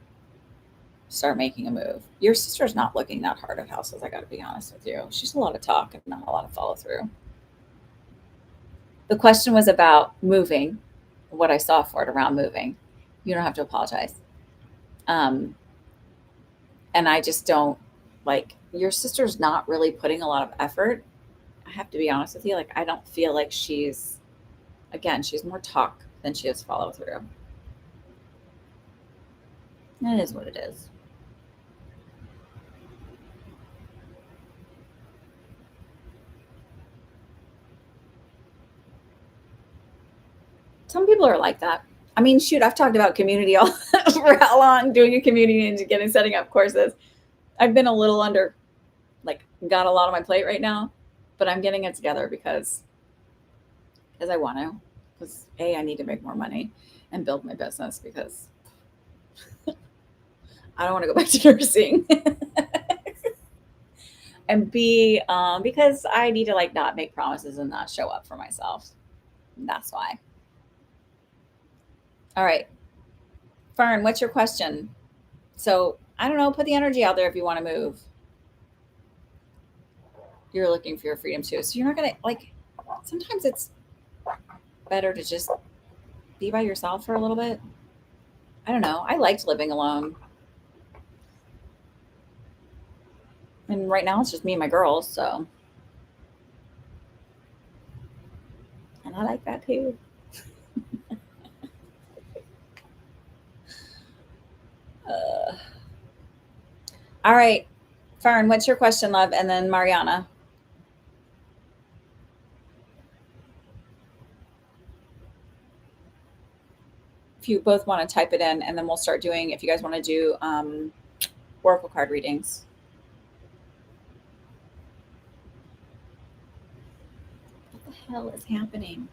Start making a move. Your sister's not looking that hard at houses. I got to be honest with you. She's a lot of talk and not a lot of follow through. The question was about moving, what I saw for it around moving. You don't have to apologize. Um, and I just don't like your sister's not really putting a lot of effort. I have to be honest with you. Like, I don't feel like again, she's more talk than she is follow through. It is what it is. Some people are like that. I mean, shoot, I've talked about community all for how long, doing a community and setting up courses. I've been a little under, like, got a lot on my plate right now, but I'm getting it together because I want to. Because A, I need to make more money and build my business because I don't want to go back to nursing. And B, because I need to like not make promises and not show up for myself. That's why. All right, Fern, what's your question? So I don't know. Put the energy out there if you want to move. You're looking for your freedom too. So you're not gonna like. Sometimes it's better to just be by yourself for a little bit. I don't know. I liked living alone, and right now it's just me and my girls. So, and I like that too. Uh, all right, Fern, what's your question, love? And then Mariana. If you both want to type it in, and then we'll start doing. If you guys want to do oracle card readings. What the hell is happening?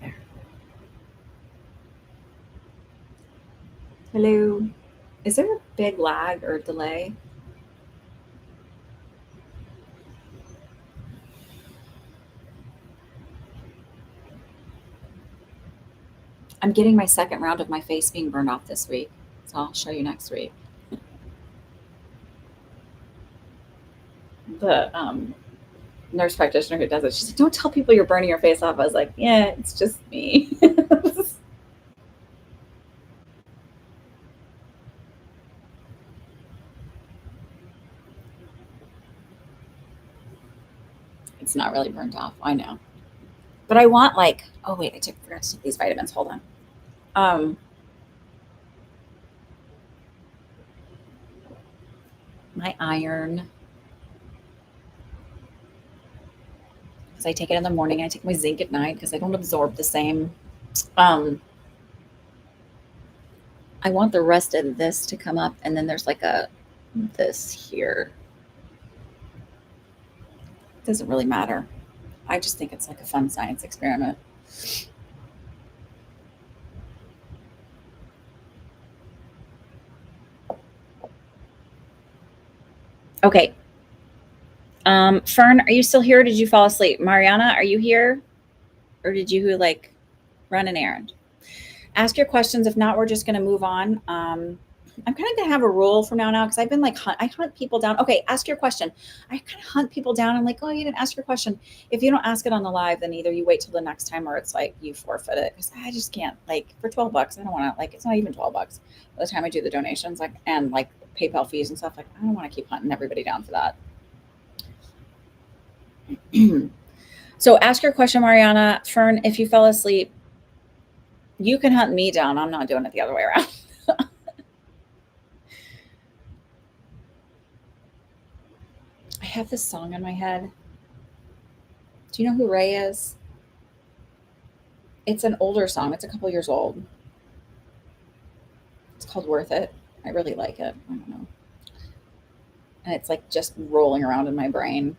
There. Hello. Is there a big lag or delay? I'm getting my second round of my face being burned off this week. So I'll show you next week. the nurse practitioner who does it. She's like, "Don't tell people you're burning your face off." I was like, "Yeah, it's just me." It's not really burnt off. I know, but I want like. Oh wait, forgot to take these vitamins. Hold on. Um, my iron, because I take it in the morning. I take my zinc at night because I don't absorb the same. Um, I want the rest of this to come up, and then there's like a this here. Doesn't really matter. I just think it's like a fun science experiment. Okay. Fern, are you still here? Did you fall asleep? Mariana, are you here? Or did you like run an errand? Ask your questions. If not, we're just going to move on. I'm kind of going to have a rule from now on because I've been like, I hunt people down. Okay, ask your question. I kind of hunt people down. I'm like, oh, you didn't ask your question. If you don't ask it on the live, then either you wait till the next time or it's like you forfeit it because I just can't, like, for $12, I don't want to, like, it's not even $12 by the time I do the donations, like, and like PayPal fees and stuff. Like, I don't want to keep hunting everybody down for that. So ask your question, Mariana. Fern, if you fell asleep, you can hunt me down. I'm not doing it the other way around. I have this song in my head. Do you know who Ray is? It's an older song. It's a couple years old. It's called Worth It. I really like it. I don't know. And it's like just rolling around in my brain.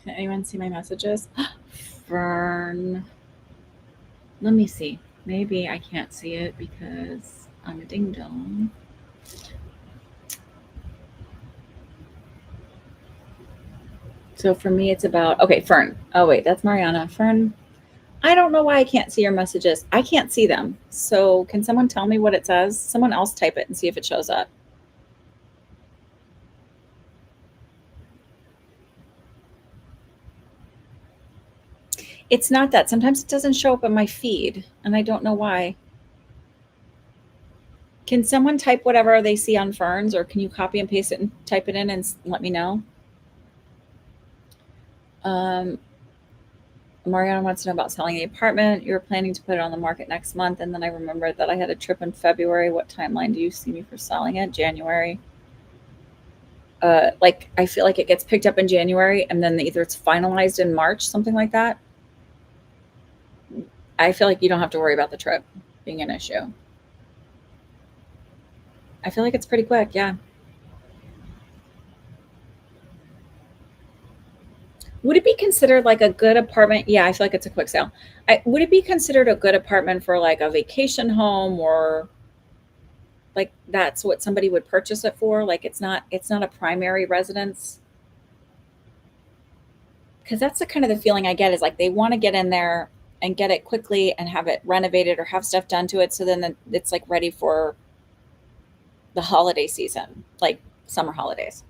Can anyone see my messages? Fern. Let me see. Maybe I can't see it because I'm a ding dong. So for me, it's about, okay, Fern. Oh, wait, that's Mariana. Fern, I don't know why I can't see your messages. I can't see them. So can someone tell me what it says? Someone else type it and see if it shows up. It's not that. Sometimes it doesn't show up in my feed, and I don't know why. Can someone type whatever they see on Ferns, or can you copy and paste it and type it in and let me know? Mariana wants to know about selling the apartment. You were planning to put it on the market next month, and then I remembered that I had a trip in February. What timeline do you see me for selling it? January. Like I feel like it gets picked up in January, and then either it's finalized in March, something like that. I feel like you don't have to worry about the trip being an issue. I feel like it's pretty quick. Yeah. Would it be considered like a good apartment? Yeah, I feel like it's a quick sale. Would it be considered a good apartment for like a vacation home or like that's what somebody would purchase it for? Like it's not a primary residence. Because that's the kind of the feeling I get is like they want to get in there and get it quickly and have it renovated or have stuff done to it so then it's like ready for the holiday season, like summer holidays.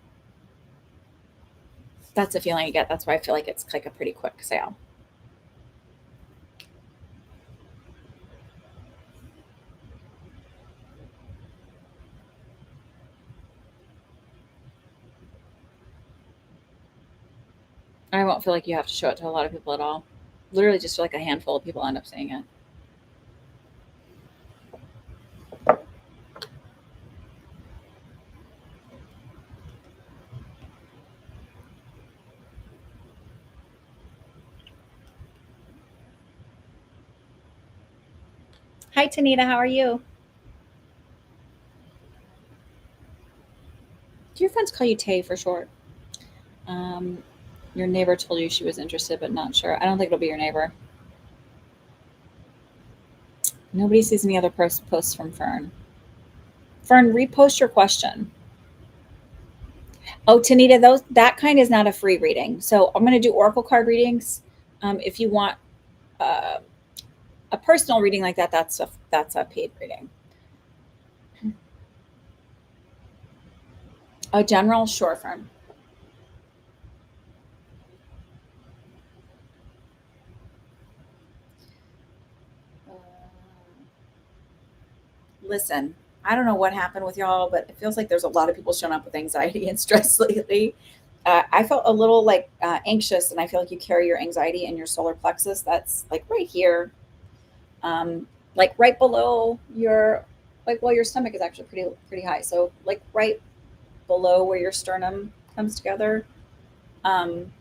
That's the feeling I get. That's why I feel like it's like a pretty quick sale. I won't feel like you have to show it to a lot of people at all. Literally just like a handful of people end up seeing it. Hi, Tanita. How are you? Do your friends call you Tay for short? Um, Your neighbor told you she was interested, but not sure. I don't think it'll be your neighbor. Nobody sees any other posts from Fern. Fern, repost your question. Oh, Tanita, that kind is not a free reading. So I'm going to do oracle card readings. If you want uh, a personal reading like that, that's a paid reading. A general, sure, Fern. Listen, I don't know what happened with y'all, but it feels like there's a lot of people showing up with anxiety and stress lately. I felt a little like anxious, and I feel like you carry your anxiety in your solar plexus. That's like right here, like right below your, like, well, your stomach is actually pretty high. So like right below where your sternum comes together. Um,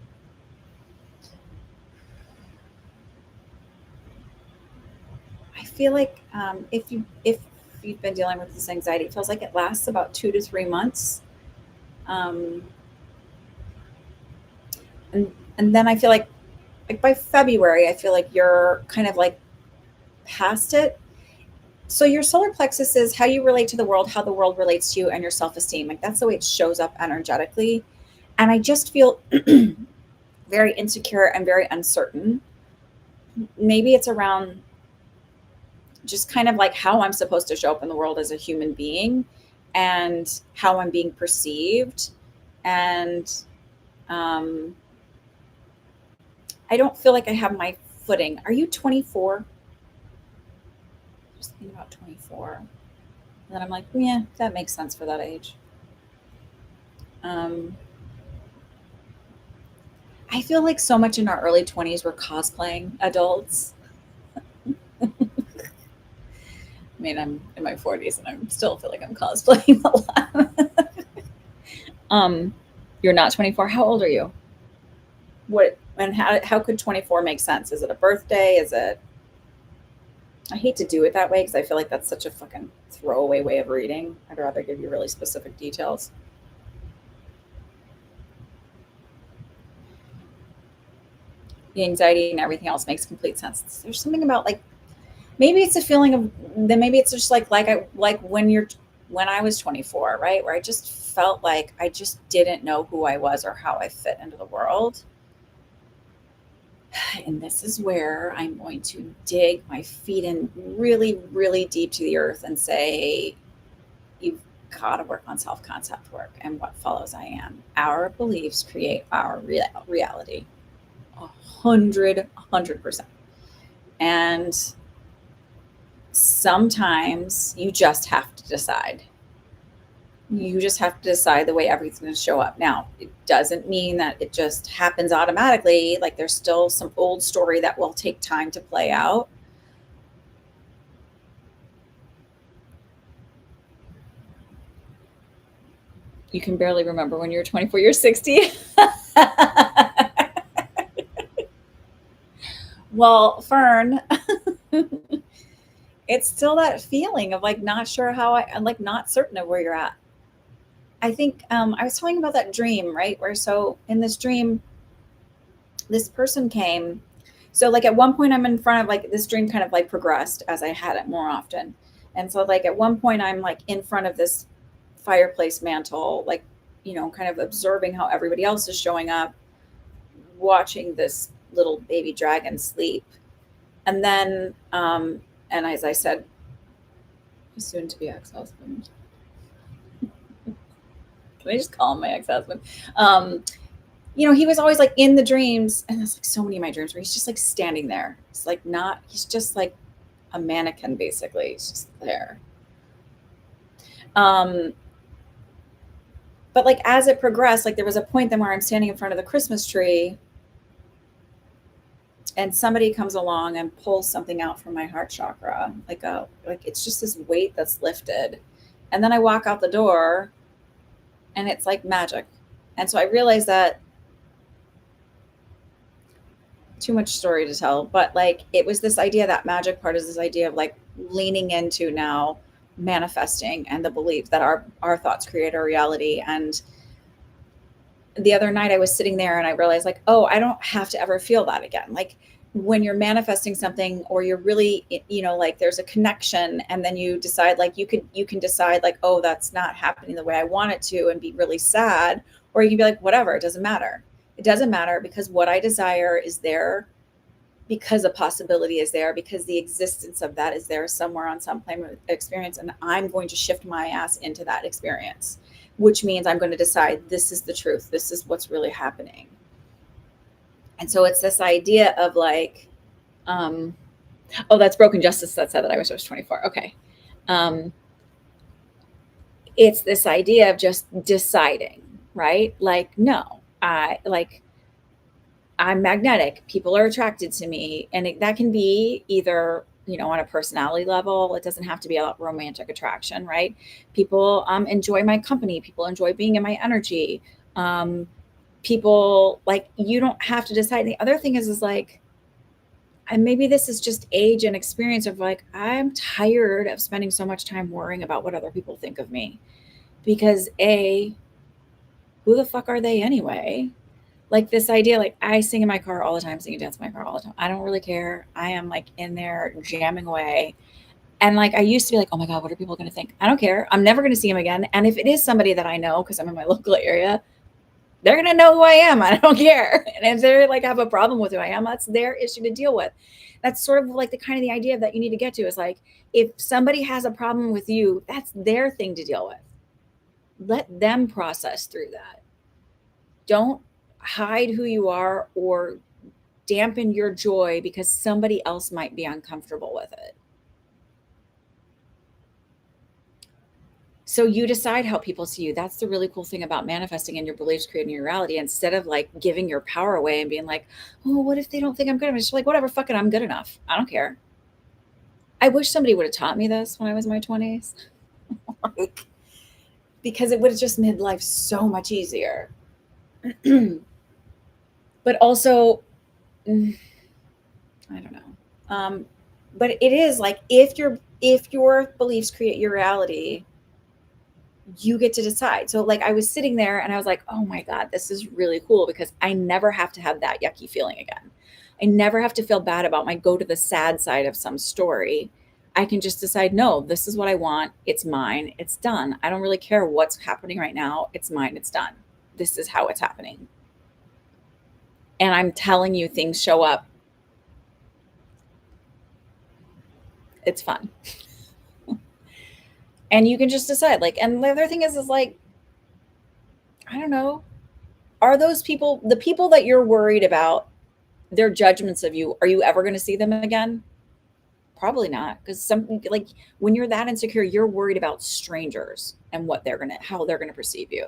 I feel like if you've been dealing with this anxiety, it feels like it lasts about 2 to 3 months. Um, and then I feel like by February, I feel like you're kind of like past it. So your solar plexus is how you relate to the world, how the world relates to you, and your self-esteem. Like that's the way it shows up energetically. And I just feel very insecure and very uncertain. Maybe it's around just kind of like how I'm supposed to show up in the world as a human being and how I'm being perceived. And um, I don't feel like I have my footing. Are you 24? Just thinking about 24. And then I'm like, yeah, that makes sense for that age. Um, I feel like so much in our early 20s we're cosplaying adults. I mean, I'm in my 40s and I still feel like I'm cosplaying a lot. um, you're not 24. How old are you? What and how could 24 make sense? Is it a birthday? Is it? I hate to do it that way because I feel like that's such a fucking throwaway way of reading. I'd rather give you really specific details. The anxiety and everything else makes complete sense. There's something about like maybe it's a feeling of then maybe it's just like when I was 24, right? Where I just felt like I just didn't know who I was or how I fit into the world. And this is where I'm going to dig my feet in really, really deep to the earth and say, you've got to work on self concept work. And what follows I am. Our beliefs create our reality. 100%. And sometimes you just have to decide. You just have to decide the way everything's going to show up. Now, it doesn't mean that it just happens automatically. Like there's still some old story that will take time to play out. You can barely remember when you're 24, you're 60. Well, Fern, it's still that feeling of like not sure how I'm like not certain of where you're at. I think I was telling you about that dream, right? Where so in this dream, this person came. So like at one point I'm in front of like this dream kind of like progressed as I had it more often. And so like at one point I'm like in front of this fireplace mantle, like, kind of observing how everybody else is showing up, watching this little baby dragon sleep. And then, and as I said, soon to be ex-husband. Can I just call him my ex-husband? He was always like in the dreams, and there's like so many of my dreams where he's just like standing there. It's like he's just like a mannequin, basically. He's just there. But like as it progressed, like there was a point then where I'm standing in front of the Christmas tree and somebody comes along and pulls something out from my heart chakra, like it's just this weight that's lifted. And then I walk out the door and it's like magic. And so I realized that too much story to tell, but like it was this idea, that magic part is this idea of like leaning into now manifesting and the belief that our thoughts create our reality. And the other night I was sitting there and I realized like, oh, I don't have to ever feel that again. Like when you're manifesting something or you're really, like there's a connection and then you decide like you can decide like, oh, that's not happening the way I want it to and be really sad. Or you can be like, whatever, it doesn't matter. It doesn't matter because what I desire is there, because a possibility is there, because the existence of that is there somewhere on some plane of experience. And I'm going to shift my ass into that experience, which means I'm going to decide this is the truth. This is what's really happening. And so it's this idea of like, oh, that's Broken Justice that said that I was just 24. Okay. It's this idea of just deciding, right? Like, no, I'm magnetic. People are attracted to me. And that can be either, on a personality level. It doesn't have to be a romantic attraction, right? People enjoy my company. People enjoy being in my energy. People like, you don't have to decide. The other thing is like, and maybe this is just age and experience of like, I'm tired of spending so much time worrying about what other people think of me. Because who the fuck are they anyway? Like this idea, like I sing in my car all the time, sing and dance in my car all the time. I don't really care. I am like in there jamming away. And like I used to be like, oh my God, what are people going to think? I don't care. I'm never going to see him again. And if it is somebody that I know, because I'm in my local area, they're going to know who I am. I don't care. And if they're like have a problem with who I am, that's their issue to deal with. That's sort of like the kind of the idea that you need to get to is like, if somebody has a problem with you, that's their thing to deal with. Let them process through that. Don't hide who you are or dampen your joy because somebody else might be uncomfortable with it. So you decide how people see you. That's the really cool thing about manifesting and your beliefs creating your reality. Instead of like giving your power away and being like, oh, what if they don't think I'm good enough? It's just like, whatever, fucking, I'm good enough. I don't care. I wish somebody would have taught me this when I was in my 20s. Like, because it would have just made life so much easier. But also, I don't know. But it is like if your beliefs create your reality, you get to decide. So like I was sitting there and I was like, oh my God, this is really cool because I never have to have that yucky feeling again. I never have to feel bad about my go to the sad side of some story. I can just decide, no, this is what I want. It's mine. It's done. I don't really care what's happening right now. It's mine. It's done. This is how it's happening. And I'm telling you, things show up. It's fun. And you can just decide like, and the other thing is like, I don't know, are those people, the people that you're worried about, their judgments of you, are you ever going to see them again? Probably not. Because something like when you're that insecure, you're worried about strangers and how they're going to perceive you.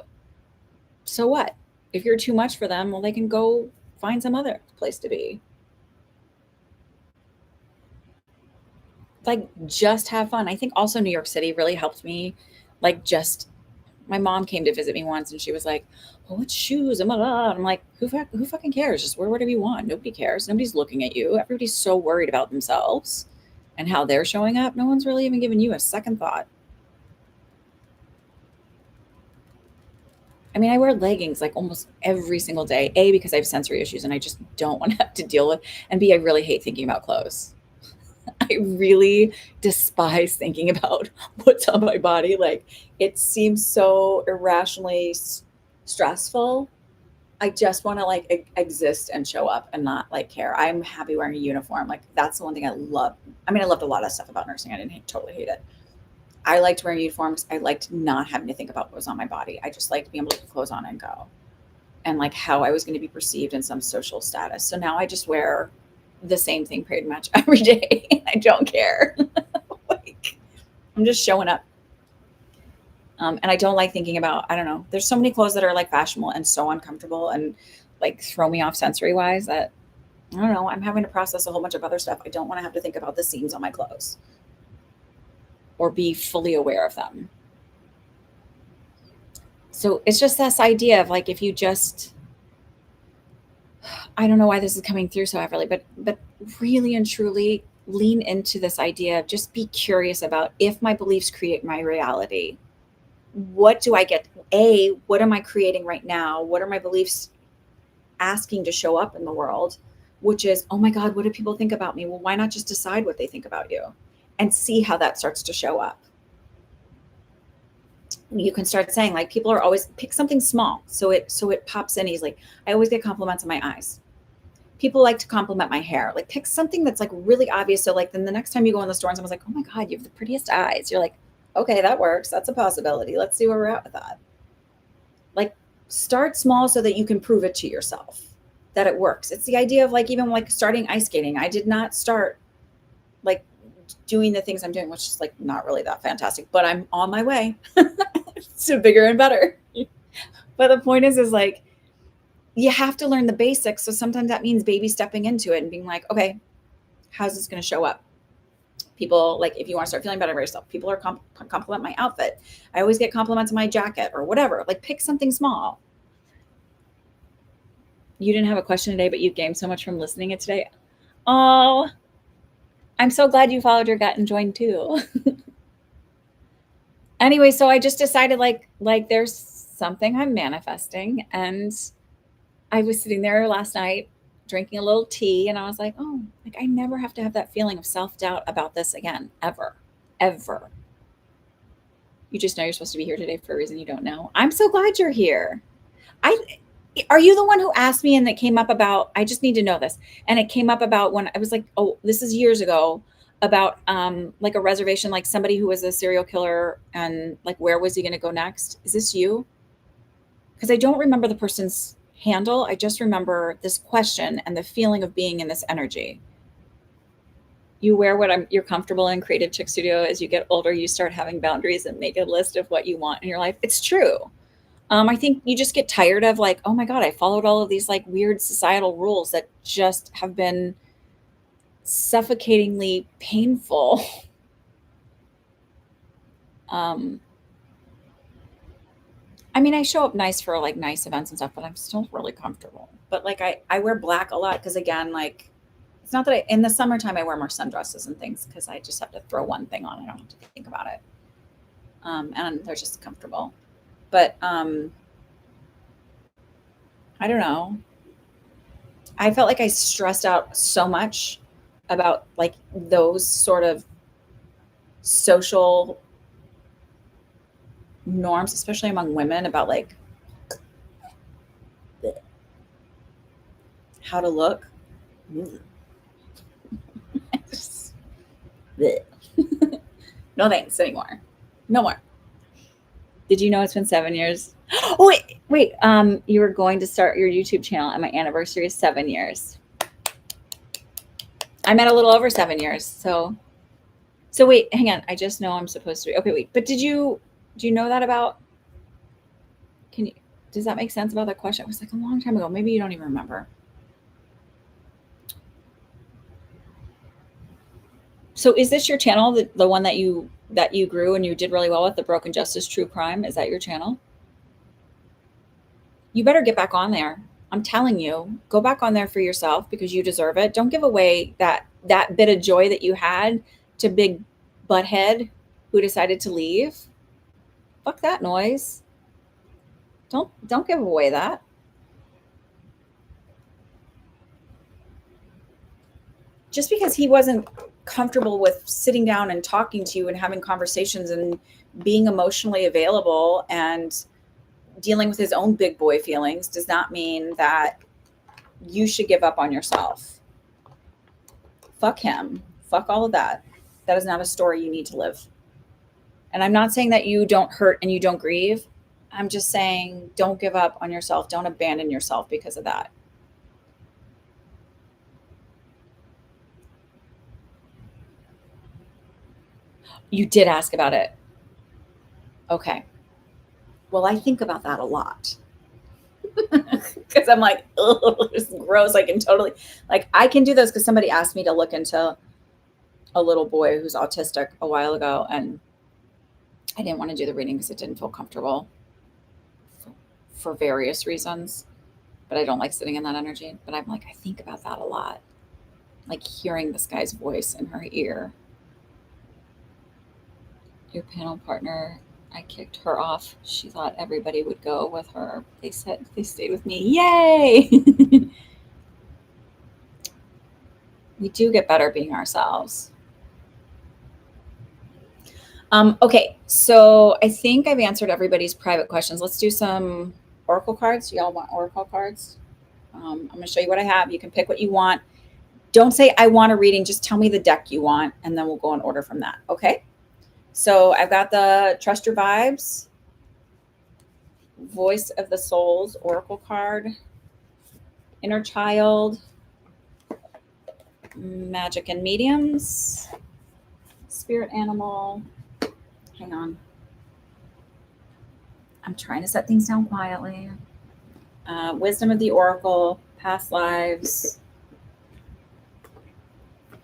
So what? If you're too much for them, well, they can go find some other place to be. Like just have fun. I think also New York City really helped me. Like just my mom came to visit me once and she was like, well, what shoes? And I'm like, who fucking cares? Just wear whatever you want. Nobody cares. Nobody's looking at you. Everybody's so worried about themselves and how they're showing up. No one's really even giving you a second thought. I mean, I wear leggings like almost every single day. A, because I have sensory issues and I just don't want to have to deal with. And B, I really hate thinking about clothes. I really despise thinking about what's on my body. Like it seems so irrationally stressful. I just want to like exist and show up and not like care. I'm happy wearing a uniform. Like that's the one thing I love. I mean, I loved a lot of stuff about nursing. I didn't totally hate it. I liked wearing uniforms. I liked not having to think about what was on my body. I just liked being able to put clothes on and go. And like how I was going to be perceived in some social status. So now I just wear the same thing pretty much every day. I don't care. Like I'm just showing up. And I don't like thinking about, I don't know, there's so many clothes that are like fashionable and so uncomfortable and like throw me off sensory wise that I don't know, I'm having to process a whole bunch of other stuff. I don't want to have to think about the seams on my clothes or be fully aware of them. So it's just this idea of like, if you just, I don't know why this is coming through so heavily, but really and truly lean into this idea of just be curious about if my beliefs create my reality, what do I get? What am I creating right now? What are my beliefs asking to show up in the world? Which is, oh my God, what do people think about me? Well, why not just decide what they think about you and see how that starts to show up? You can start saying, like, people are always, pick something small so it pops in easily. I always get compliments on my eyes. People like to compliment my hair. Like, pick something that's like really obvious. So like, then the next time you go in the store and someone's like, oh my God, you have the prettiest eyes. You're like, okay, that works. That's a possibility. Let's see where we're at with that. Like, start small so that you can prove it to yourself that it works. It's the idea of, like, even like starting ice skating. I did not start like doing the things I'm doing, which is like not really that fantastic, but I'm on my way to bigger and better. But the point is like, you have to learn the basics. So sometimes that means baby stepping into it and being like, okay, how's this going to show up? People, like, if you want to start feeling better about yourself, people are compliment my outfit. I always get compliments on my jacket or whatever. Like, pick something small. You didn't have a question today, but you gained so much from listening it today. Oh, I'm so glad you followed your gut and joined too. Anyway, so I just decided like there's something I'm manifesting, and I was sitting there last night drinking a little tea, and I was like, oh, like, I never have to have that feeling of self-doubt about this again, ever, ever. You just know you're supposed to be here today for a reason you don't know. I'm so glad you're here. Are you the one who asked me and that came up about, I just need to know this. And it came up about when I was like, oh, this is years ago, about like a reservation, like somebody who was a serial killer, and like, where was he going to go next? Is this you? Because I don't remember the person's handle. I just remember this question and the feeling of being in this energy. You wear what you're comfortable in. Creative Chick Studio. As you get older, you start having boundaries and make a list of what you want in your life. It's true. I think you just get tired of like, oh my God, I followed all of these like weird societal rules that just have been suffocatingly painful. I mean, I show up nice for like nice events and stuff, but I'm still really comfortable. But like, I wear black a lot because, again, like, it's not that in the summertime I wear more sundresses and things because I just have to throw one thing on. I don't have to think about it. And they're just comfortable. But I don't know. I felt like I stressed out so much about like those sort of social norms, especially among women, about like how to look. No thanks anymore. No more. Did you know it's been 7 years? Oh, wait. You were going to start your YouTube channel, and my anniversary is 7 years. I'm at a little over 7 years. So wait, hang on. I just know I'm supposed to be. Okay, wait. But do you know that about, does that make sense about that question? It was like a long time ago. Maybe you don't even remember. So is this your channel, the one that you grew and you did really well with, the Broken Justice True Crime? Is that your channel? You better get back on there. I'm telling you, go back on there for yourself because you deserve it. Don't give away that bit of joy that you had to big butthead who decided to leave. Fuck that noise. Don't give away that. Just because he wasn't comfortable with sitting down and talking to you and having conversations and being emotionally available and dealing with his own big boy feelings does not mean that you should give up on yourself. Fuck him. Fuck all of that. That is not a story you need to live. And I'm not saying that you don't hurt and you don't grieve. I'm just saying don't give up on yourself. Don't abandon yourself because of that. You did ask about it. Okay. Well, I think about that a lot. Because I'm like, oh, it's gross. I can totally, like, I can do this because somebody asked me to look into a little boy who's autistic a while ago, and I didn't want to do the reading because it didn't feel comfortable for various reasons. But I don't like sitting in that energy. But I'm like, I think about that a lot. Like hearing this guy's voice in her ear. Your panel partner I kicked her off. She thought everybody would go with her. They said they stayed with me. Yay! We do get better being ourselves. Okay, so I think I've answered everybody's private questions. Let's do some oracle cards. Y'all want oracle cards? I'm going to show you what I have. You can pick what you want. Don't say I want a reading. Just tell me the deck you want, and then we'll go in order from that. Okay? So I've got the Trust Your Vibes, Voice of the Souls oracle card, Inner Child, Magic and Mediums, Spirit Animal. Hang on. I'm trying to set things down quietly. Wisdom of the Oracle, Past Lives,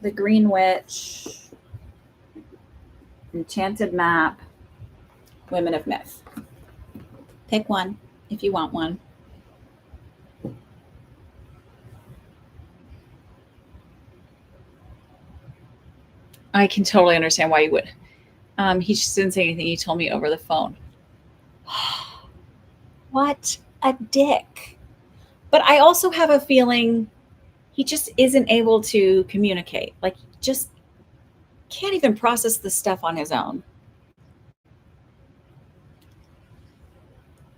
the Green Witch, Enchanted Map, Women of Myth. Pick one if you want one. I can totally understand why you would. He just didn't say anything. He told me over the phone. What a dick. But I also have a feeling he just isn't able to communicate. Like, just can't even process this stuff on his own.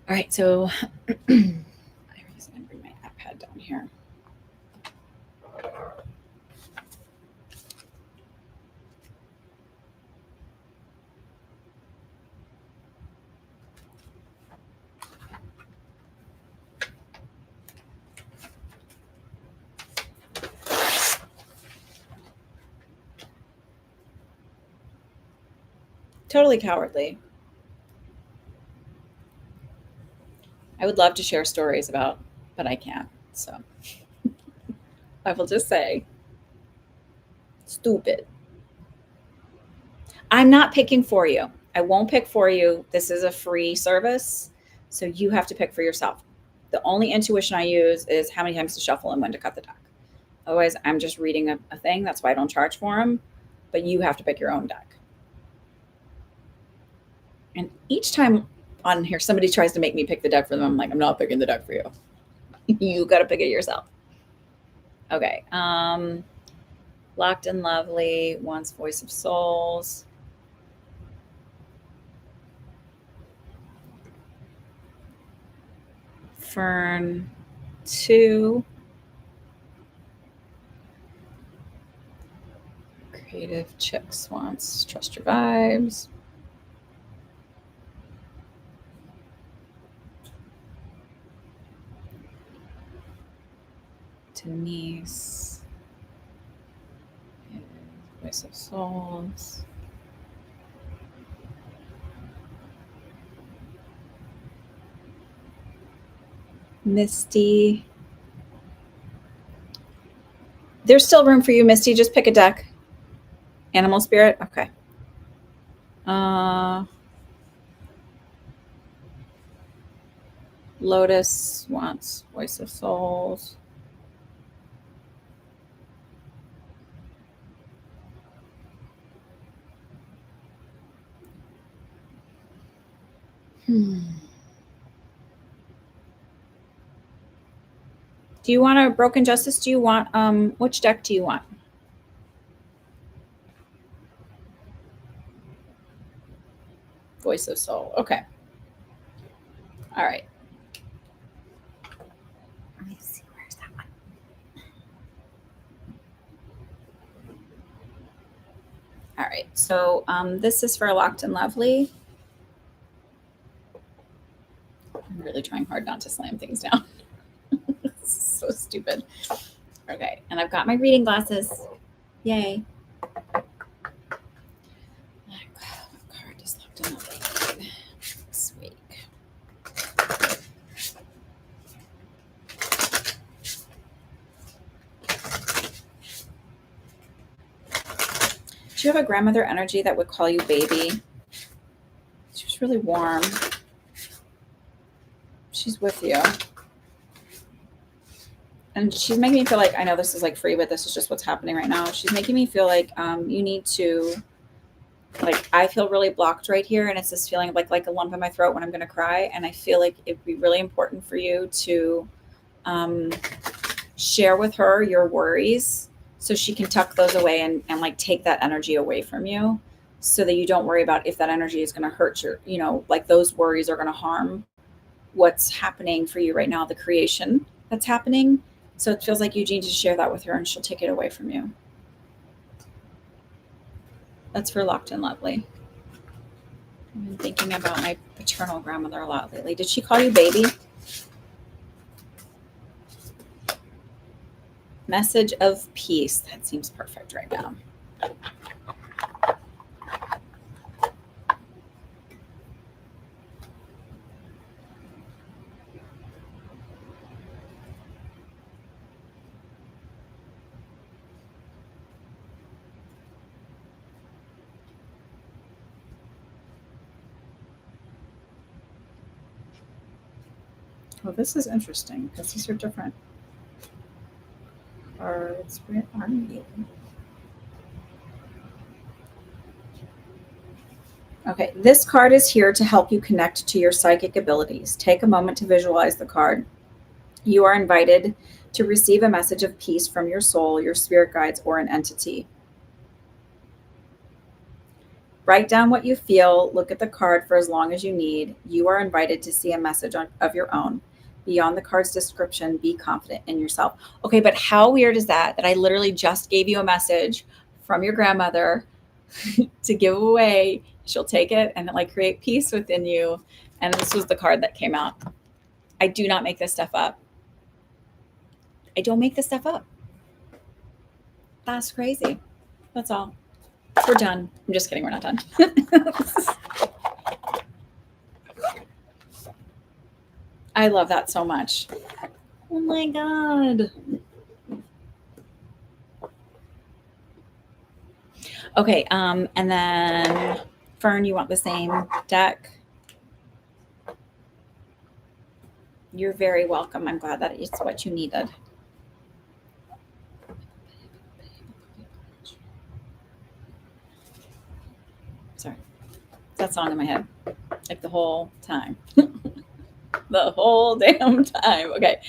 All right, so I'm going to bring my iPad down here. Totally cowardly. I would love to share stories about, but I can't. So I will just say, stupid. I'm not picking for you. I won't pick for you. This is a free service, so you have to pick for yourself. The only intuition I use is how many times to shuffle and when to cut the deck. Otherwise, I'm just reading a thing. That's why I don't charge for them. But you have to pick your own deck. And each time on here, somebody tries to make me pick the deck for them. I'm like, I'm not picking the deck for you. You got to pick it yourself. Okay. Locked and Lovely, Once Voice of Souls. Fern 2. Creative Chicks wants Trust Your Vibes. Denise. Voice of Souls. Misty. There's still room for you, Misty. Just pick a deck. Animal Spirit? Okay. Lotus wants Voice of Souls. Do you want a Broken Justice? Do you want, which deck do you want? Voice of Soul. Okay. All right. Let me see. Where's that one? All right. So this is for Locked and Lovely. I'm really trying hard not to slam things down. So stupid. Okay. And I've got my reading glasses. Yay. What card is Locked and Lovely this week? Do you have a grandmother energy that would call you baby? She was really warm. She's with you. And she's making me feel like, I know this is like free, but this is just what's happening right now. She's making me feel like you need to Like I feel really blocked right here, and it's this feeling of like a lump in my throat when I'm going to cry. And I feel like it'd be really important for you to share with her your worries so she can tuck those away and like take that energy away from you, so that you don't worry about if that energy is going to hurt your, like those worries are going to harm what's happening for you right now, the creation that's happening. So it feels like you need to share that with her and she'll take it away from you. That's for Locked In Lovely. I've been thinking about my paternal grandmother a lot lately. Did she call you baby? Message of peace. That seems perfect right now. Well, this is interesting because these are different cards. Where are you? Okay, this card is here to help you connect to your psychic abilities. Take a moment to visualize the card. You are invited to receive a message of peace from your soul, your spirit guides, or an entity. Write down what you feel. Look at the card for as long as you need. You are invited to see a message of your own. Beyond the card's description, be confident in yourself. Okay, but how weird is that I literally just gave you a message from your grandmother to give away? She'll take it and like create peace within you. And this was the card that came out. I do not make this stuff up. I don't make this stuff up. That's crazy. That's all. We're done. I'm just kidding. We're not done. I love that so much. Oh my God. Okay. And then Fern, you want the same deck? You're very welcome. I'm glad that it's what you needed. Sorry. That song in my head. Like the whole time. The whole damn time. Okay.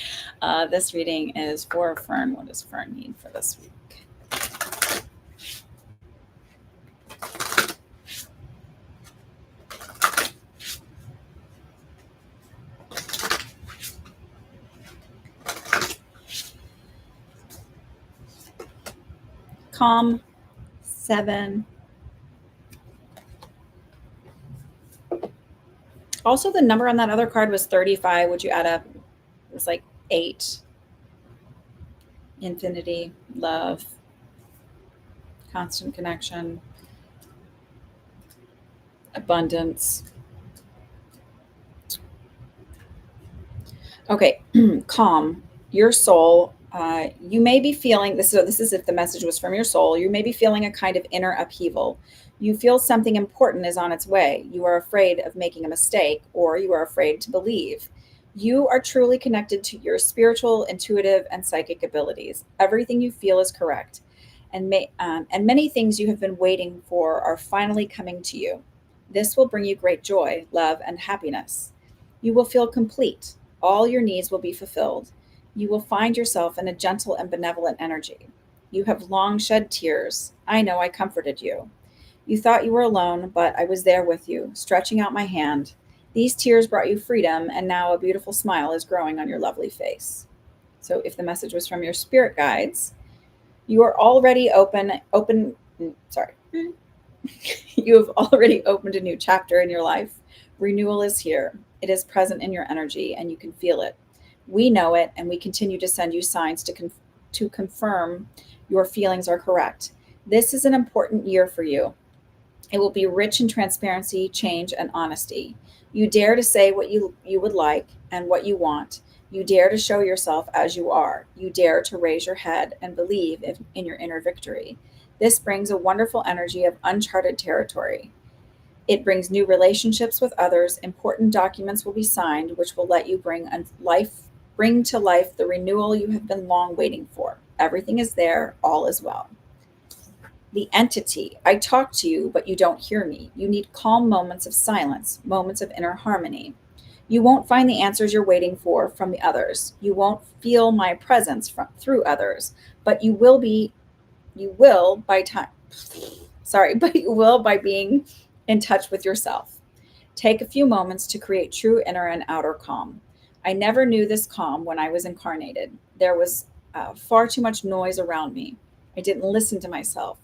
This reading is for Fern. What does Fern need for this week? Calm. 7. Also, the number on that other card was 35. Would you add up? It was like 8. Infinity, love, constant connection, abundance. Okay, calm. Your soul. You may be feeling this. So this is if the message was from your soul. You may be feeling a kind of inner upheaval. You feel something important is on its way. You are afraid of making a mistake, or you are afraid to believe. You are truly connected to your spiritual, intuitive, and psychic abilities. Everything you feel is correct, and many things you have been waiting for are finally coming to you. This will bring you great joy, love, and happiness. You will feel complete. All your needs will be fulfilled. You will find yourself in a gentle and benevolent energy. You have long shed tears. I know I comforted you. You thought you were alone, but I was there with you, stretching out my hand. These tears brought you freedom, and now a beautiful smile is growing on your lovely face. So if the message was from your spirit guides, you are already sorry. You have already opened a new chapter in your life. Renewal is here. It is present in your energy, and you can feel it. We know it, and we continue to send you signs to confirm your feelings are correct. This is an important year for you. It will be rich in transparency, change, and honesty. You dare to say what you would like and what you want. You dare to show yourself as you are. You dare to raise your head and believe in your inner victory. This brings a wonderful energy of uncharted territory. It brings new relationships with others. Important documents will be signed, which will let you bring to life the renewal you have been long waiting for. Everything is there. All is well. The entity, I talk to you, but you don't hear me. You need calm moments of silence, moments of inner harmony. You won't find the answers you're waiting for from the others. You won't feel my presence through others, but you will by time. Sorry, but you will by being in touch with yourself. Take a few moments to create true inner and outer calm. I never knew this calm when I was incarnated. There was far too much noise around me. I didn't listen to myself,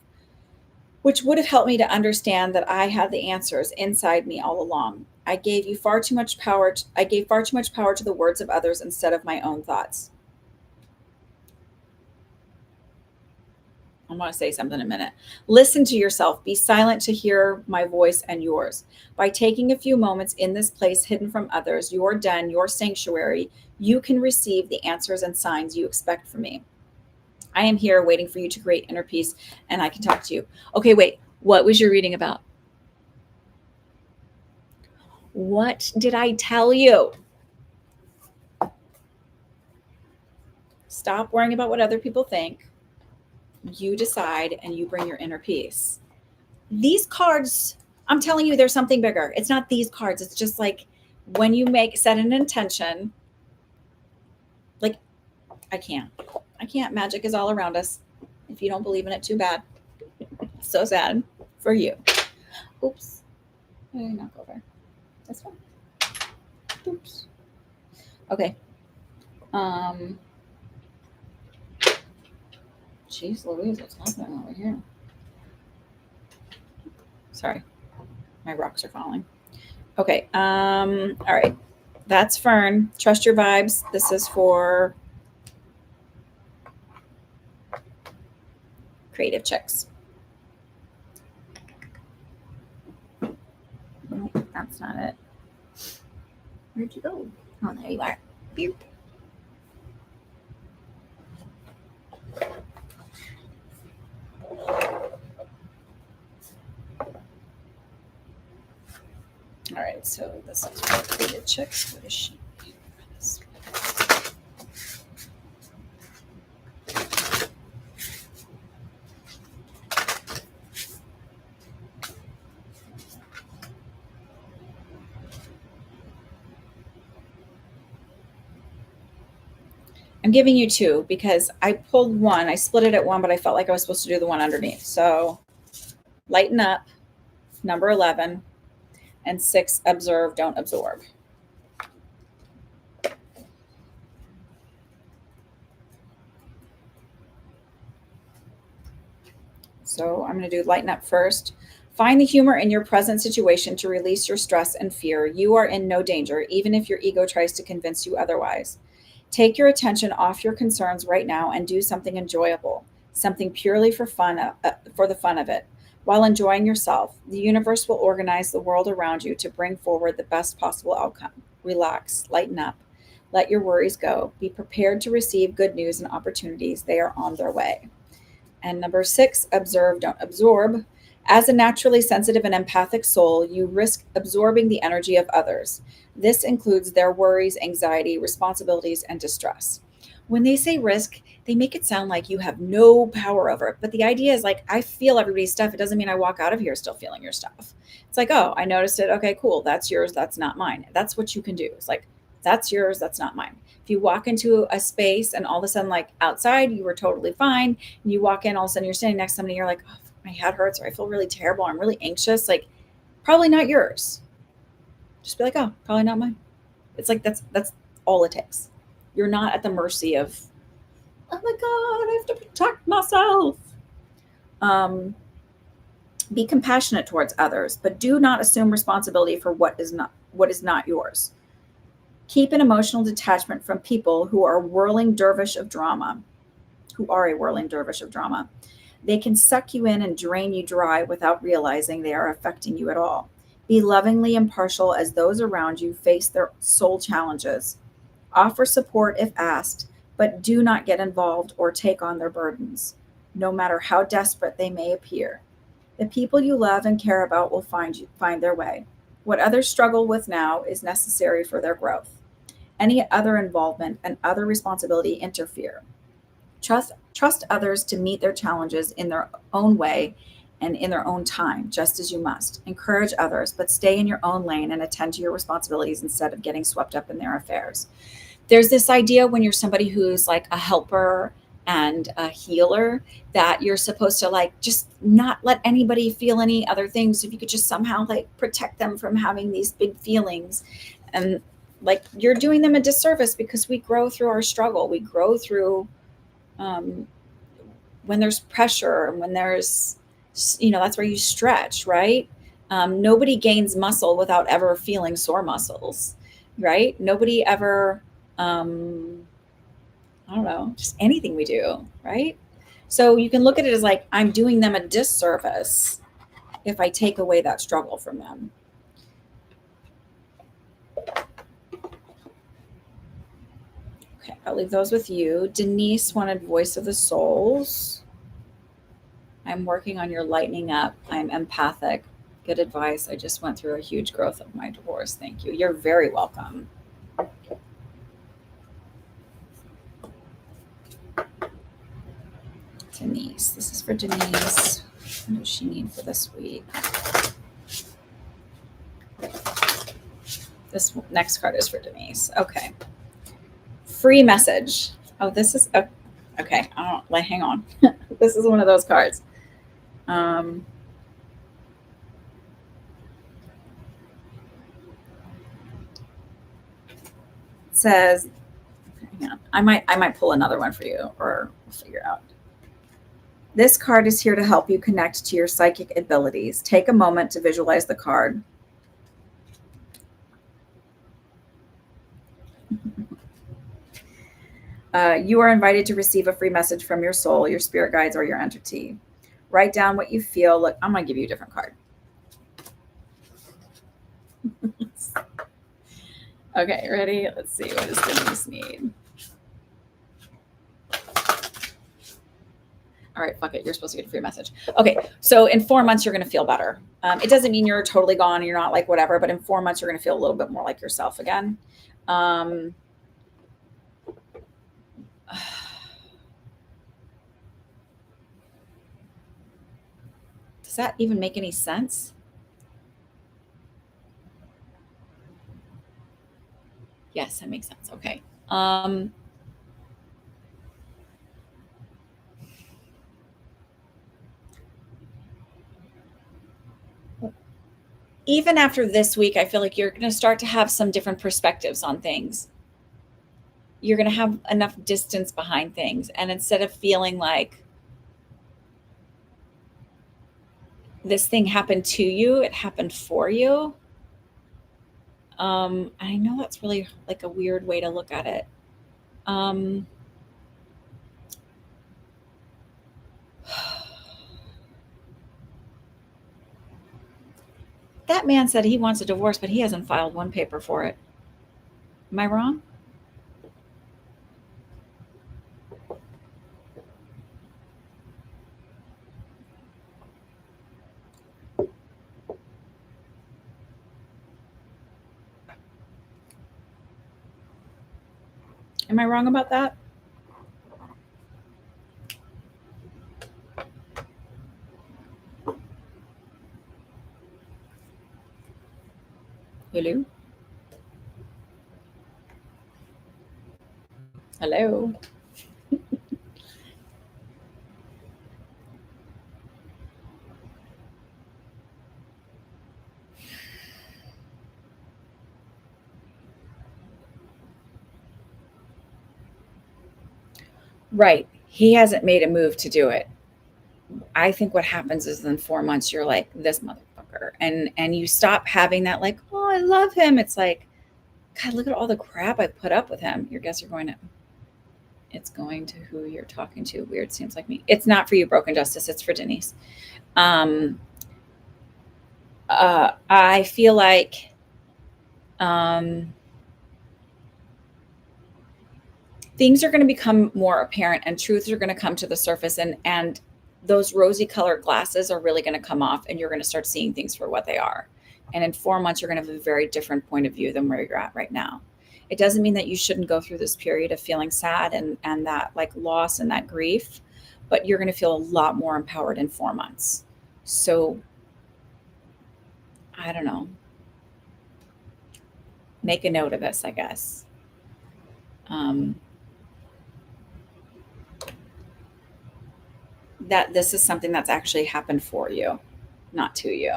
which would have helped me to understand that I had the answers inside me all along. I gave far too much power to the words of others instead of my own thoughts. I want to say something in a minute. Listen to yourself. Be silent to hear my voice and yours. By taking a few moments in this place hidden from others, your den, your sanctuary, you can receive the answers and signs you expect from me. I am here waiting for you to create inner peace, and I can talk to you. Okay, wait. What was your reading about? What did I tell you? Stop worrying about what other people think. You decide and you bring your inner peace. These cards, I'm telling you, there's something bigger. It's not these cards. It's just like when you set an intention, like I can't. Magic is all around us. If you don't believe in it, too bad. So sad for you. Oops. I did not go there. That's fine. Oops. Okay. Jeez Louise, what's happening over here? Sorry. My rocks are falling. Okay. All right. That's Fern. Trust your vibes. This is for creative chicks. No, that's not it. Where'd you go? Oh, there you are. Beep. All right, so this is for creative chicks. What is she? I'm giving you two because I pulled one. I split it at one, but I felt like I was supposed to do the one underneath. So lighten up, number 11, and 6, observe, don't absorb. So I'm going to do lighten up first. Find the humor in your present situation to release your stress and fear. You are in no danger, even if your ego tries to convince you otherwise. Take your attention off your concerns right now and do something enjoyable, something purely for the fun of it. While enjoying yourself, the universe will organize the world around you to bring forward the best possible outcome. Relax, lighten up, let your worries go. Be prepared to receive good news and opportunities. They are on their way. And number 6, observe, don't absorb. As a naturally sensitive and empathic soul, you risk absorbing the energy of others. This includes their worries, anxiety, responsibilities, and distress. When they say risk, they make it sound like you have no power over it. But the idea is like, I feel everybody's stuff. It doesn't mean I walk out of here still feeling your stuff. It's like, oh, I noticed it. Okay, cool. That's yours. That's not mine. That's what you can do. It's like, that's yours. That's not mine. If you walk into a space and all of a sudden, like outside, you were totally fine. And you walk in, all of a sudden you're standing next to somebody, you're like, oh, my head hurts, or I feel really terrible. I'm really anxious. Like, probably not yours. Just be like, oh, probably not mine. It's like, that's all it takes. You're not at the mercy of, oh my God, I have to protect myself. Be compassionate towards others, but do not assume responsibility for what is not yours. Keep an emotional detachment from people who are a whirling dervish of drama. They can suck you in and drain you dry without realizing they are affecting you at all. Be lovingly impartial as those around you face their soul challenges. Offer support if asked, but do not get involved or take on their burdens, no matter how desperate they may appear. The people you love and care about will find their way. What others struggle with now is necessary for their growth. Any other involvement and other responsibility interfere. Trust others to meet their challenges in their own way and in their own time, just as you must. Encourage others, but stay in your own lane and attend to your responsibilities instead of getting swept up in their affairs. There's this idea when you're somebody who's like a helper and a healer that you're supposed to like just not let anybody feel any other things. If you could just somehow like protect them from having these big feelings, and like you're doing them a disservice, because we grow through our struggle. We grow through um, when there's pressure and when there's, that's where you stretch, right? Nobody gains muscle without ever feeling sore muscles, right? Nobody ever, um, I don't know, just anything we do, right? So you can look at it as like, I'm doing them a disservice if I take away that struggle from them. Okay, I'll leave those with you. Denise wanted Voice of the Souls. I'm working on your lightening up. I'm empathic. Good advice. I just went through a huge growth of my divorce. Thank you. You're very welcome. Denise. This is for Denise. What does she need for this week? This next card is for Denise. Okay. Free message. Oh, this is okay. I don't like. Hang on. This is one of those cards. Says, hang on. I might pull another one for you, or we'll figure out. This card is here to help you connect to your psychic abilities. Take a moment to visualize the card. You are invited to receive a free message from your soul, your spirit guides, or your entity. Write down what you feel. Look, I'm going to give you a different card. Okay, ready? Let's see. What does Denise need? All right, fuck it. You're supposed to get a free message. Okay, so in 4 months, you're going to feel better. It doesn't mean you're totally gone and you're not like whatever, but in 4 months, you're going to feel a little bit more like yourself again. Does that even make any sense? Yes, that makes sense. Okay. Even after this week, I feel like you're going to start to have some different perspectives on things. You're going to have enough distance behind things. And instead of feeling like this thing happened to you, it happened for you. I know that's really like a weird way to look at it. That man said he wants a divorce, but he hasn't filed one paper for it. Am I wrong? Am I wrong about that? Hello? Hello? Right. He hasn't made a move to do it. I think what happens is in 4 months, you're like, this motherfucker. And you stop having that like, oh, I love him. It's like, God, look at all the crap I put up with him. Your guess you're going to, it's going to who you're talking to. Weird. Seems like me. It's not for you, Broken Justice. It's for Denise. I feel like, things are going to become more apparent and truths are going to come to the surface, and those rosy colored glasses are really going to come off, and you're going to start seeing things for what they are. And in 4 months, you're going to have a very different point of view than where you're at right now. It doesn't mean that you shouldn't go through this period of feeling sad and that like loss and that grief, but you're going to feel a lot more empowered in 4 months. So I don't know. Make a note of this, I guess. That this is something that's actually happened for you, not to you.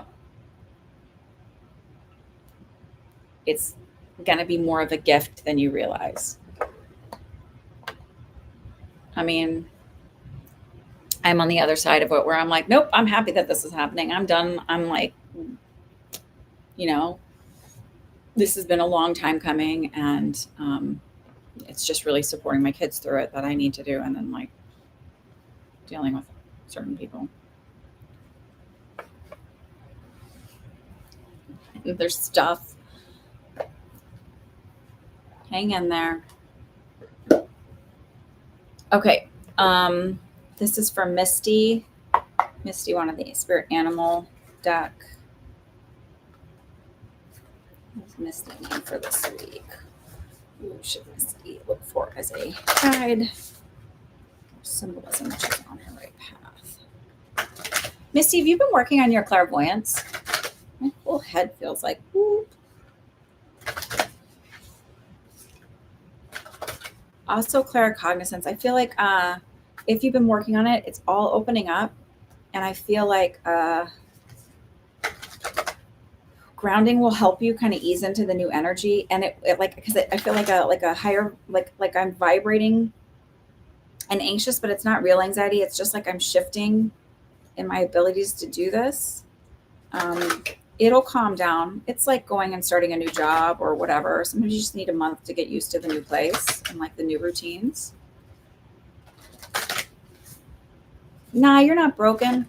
It's going to be more of a gift than you realize. I mean, I'm on the other side of it where I'm like, nope, I'm happy that this is happening. I'm done. I'm like, you know, this has been a long time coming, and it's just really supporting my kids through it that I need to do. And then like dealing with certain people. There's stuff. Hang in there. Okay. This is from Misty. Misty wanted the spirit animal deck. What's Misty name for this week? Who should Misty look for as a guide? Symbolism, which is on her right path. Misty, have you been working on your clairvoyance? My whole head feels like, whoop. Also, claircognizance. I feel like if you've been working on it, it's all opening up. And I feel like grounding will help you kind of ease into the new energy. And it like, because I feel like a higher, like I'm vibrating and anxious, but it's not real anxiety. It's just like I'm shifting in my abilities to do this. It'll calm down. It's like going and starting a new job or whatever. Sometimes you just need a month to get used to the new place and like the new routines. Nah, you're not broken.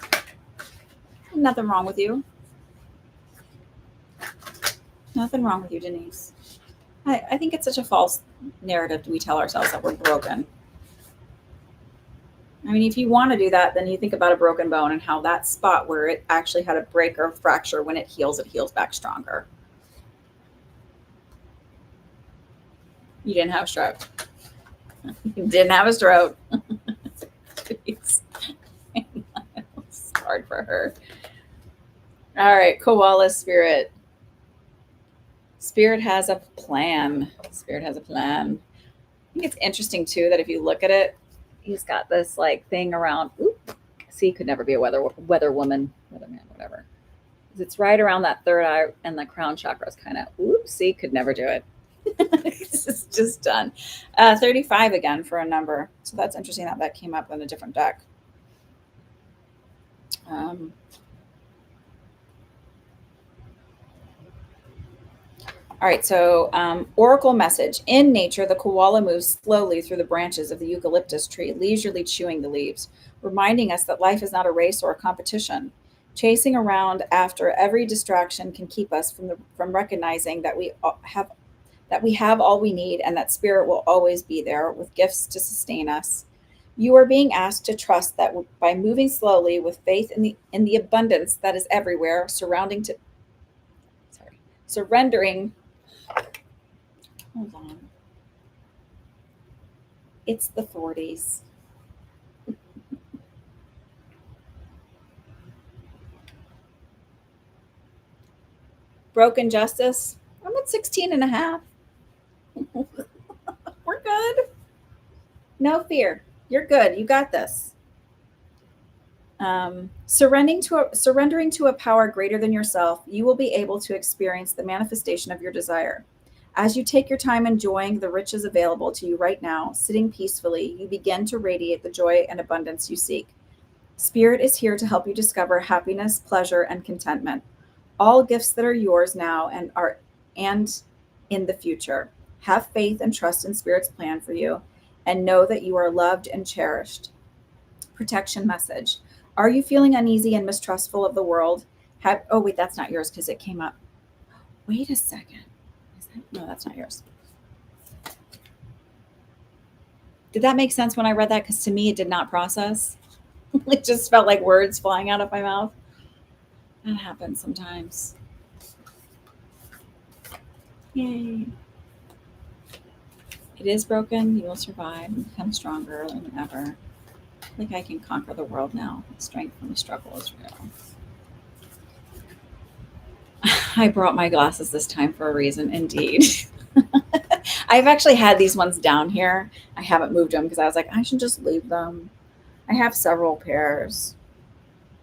Nothing wrong with you. Nothing wrong with you, Denise. I think it's such a false narrative we tell ourselves that we're broken. I mean, if you want to do that, then you think about a broken bone and how that spot where it actually had a break or fracture, when it heals back stronger. You didn't have a stroke. You didn't have a stroke. It's hard for her. All right, koala spirit. Spirit has a plan. Spirit has a plan. I think it's interesting too that if you look at it, he's got this like thing around. Oop, see, could never be a weather woman, weatherman, whatever. It's right around that third eye and the crown chakra is kind of. Oops, see, could never do it. This is just done. 35 again for a number. So that's interesting that came up in a different deck. All right, so oracle message. In nature, the koala moves slowly through the branches of the eucalyptus tree, leisurely chewing the leaves, reminding us that life is not a race or a competition. Chasing around after every distraction can keep us from recognizing that we have all we need, and that spirit will always be there with gifts to sustain us. You are being asked to trust that by moving slowly with faith in the abundance that is everywhere, surrendering. Hold on. It's the 40s. Broken justice. I'm at 16 and a half. We're good. No fear. You're good. You got this. Surrendering to a power greater than yourself, you will be able to experience the manifestation of your desire. As you take your time enjoying the riches available to you right now, sitting peacefully, you begin to radiate the joy and abundance you seek. Spirit is here to help you discover happiness, pleasure, and contentment. All gifts that are yours now and in the future. Have faith and trust in Spirit's plan for you, and know that you are loved and cherished. Protection message. Are you feeling uneasy and mistrustful of the world? Oh, wait, that's not yours because it came up. Wait a second. No, that's not yours. Did that make sense when I read that? Because to me, it did not process. It just felt like words flying out of my mouth. That happens sometimes. Yay. It is broken. You will survive and become stronger than ever. Like I can conquer the world now. Strength from the struggle is real. I brought my glasses this time for a reason, indeed. I've actually had these ones down here. I haven't moved them because I was like, I should just leave them. I have several pairs.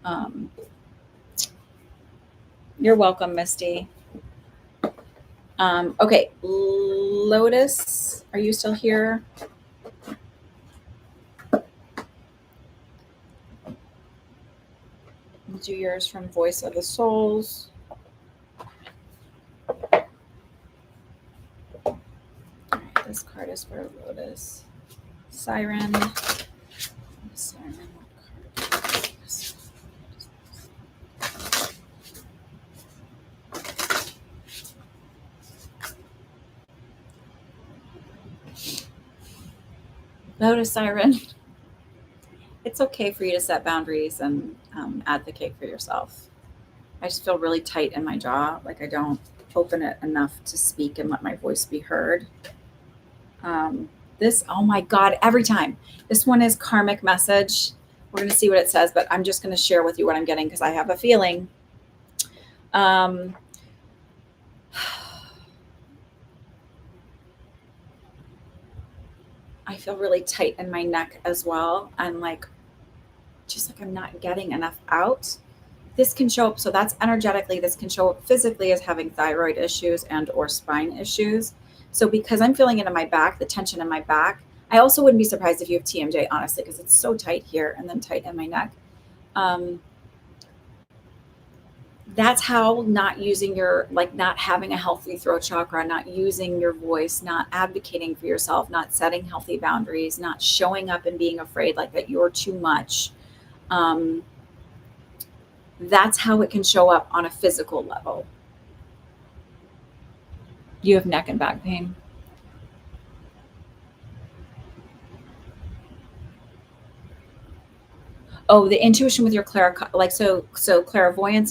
Um, you're welcome, Misty. Okay, Lotus, are you still here? We'll do yours from Voice of the Souls. All right, this card is for Lotus. Siren. Siren, what card is this? Lotus Siren. It's okay for you to set boundaries and advocate for yourself. I just feel really tight in my jaw. Like I don't open it enough to speak and let my voice be heard. This, oh my God, every time. This one is Karmic Message. We're going to see what it says, but I'm just going to share with you what I'm getting because I have a feeling. I feel really tight in my neck as well. I'm like, just like I'm not getting enough out. This can show up, so that's energetically, this can show up physically as having thyroid issues and or spine issues. So because I'm feeling it in my back, the tension in my back, I also wouldn't be surprised if you have TMJ, honestly, because it's so tight here and then tight in my neck. That's how not using your, like not having a healthy throat chakra, not using your voice, not advocating for yourself, not setting healthy boundaries, not showing up and being afraid like that you're too much. That's how it can show up on a physical level. You have neck and back pain. Oh, the intuition with your clairvoyance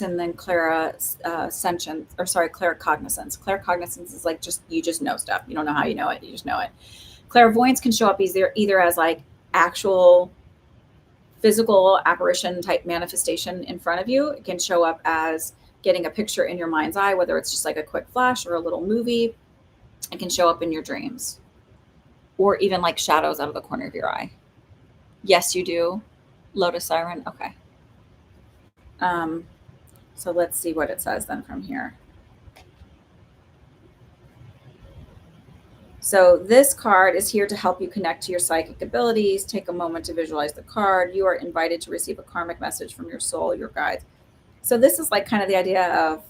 and then claircognizance. Claircognizance is like you just know stuff. You don't know how you know it. You just know it. Clairvoyance can show up either as like actual physical apparition type manifestation in front of you. It can show up as getting a picture in your mind's eye, whether it's just like a quick flash or a little movie. It can show up in your dreams or even like shadows out of the corner of your eye. Yes, you do. Lotus Siren. Okay. So let's see what it says then from here. So this card is here to help you connect to your psychic abilities. Take a moment to visualize the card. You are invited to receive a karmic message from your soul, your guides. So this is like kind of the idea of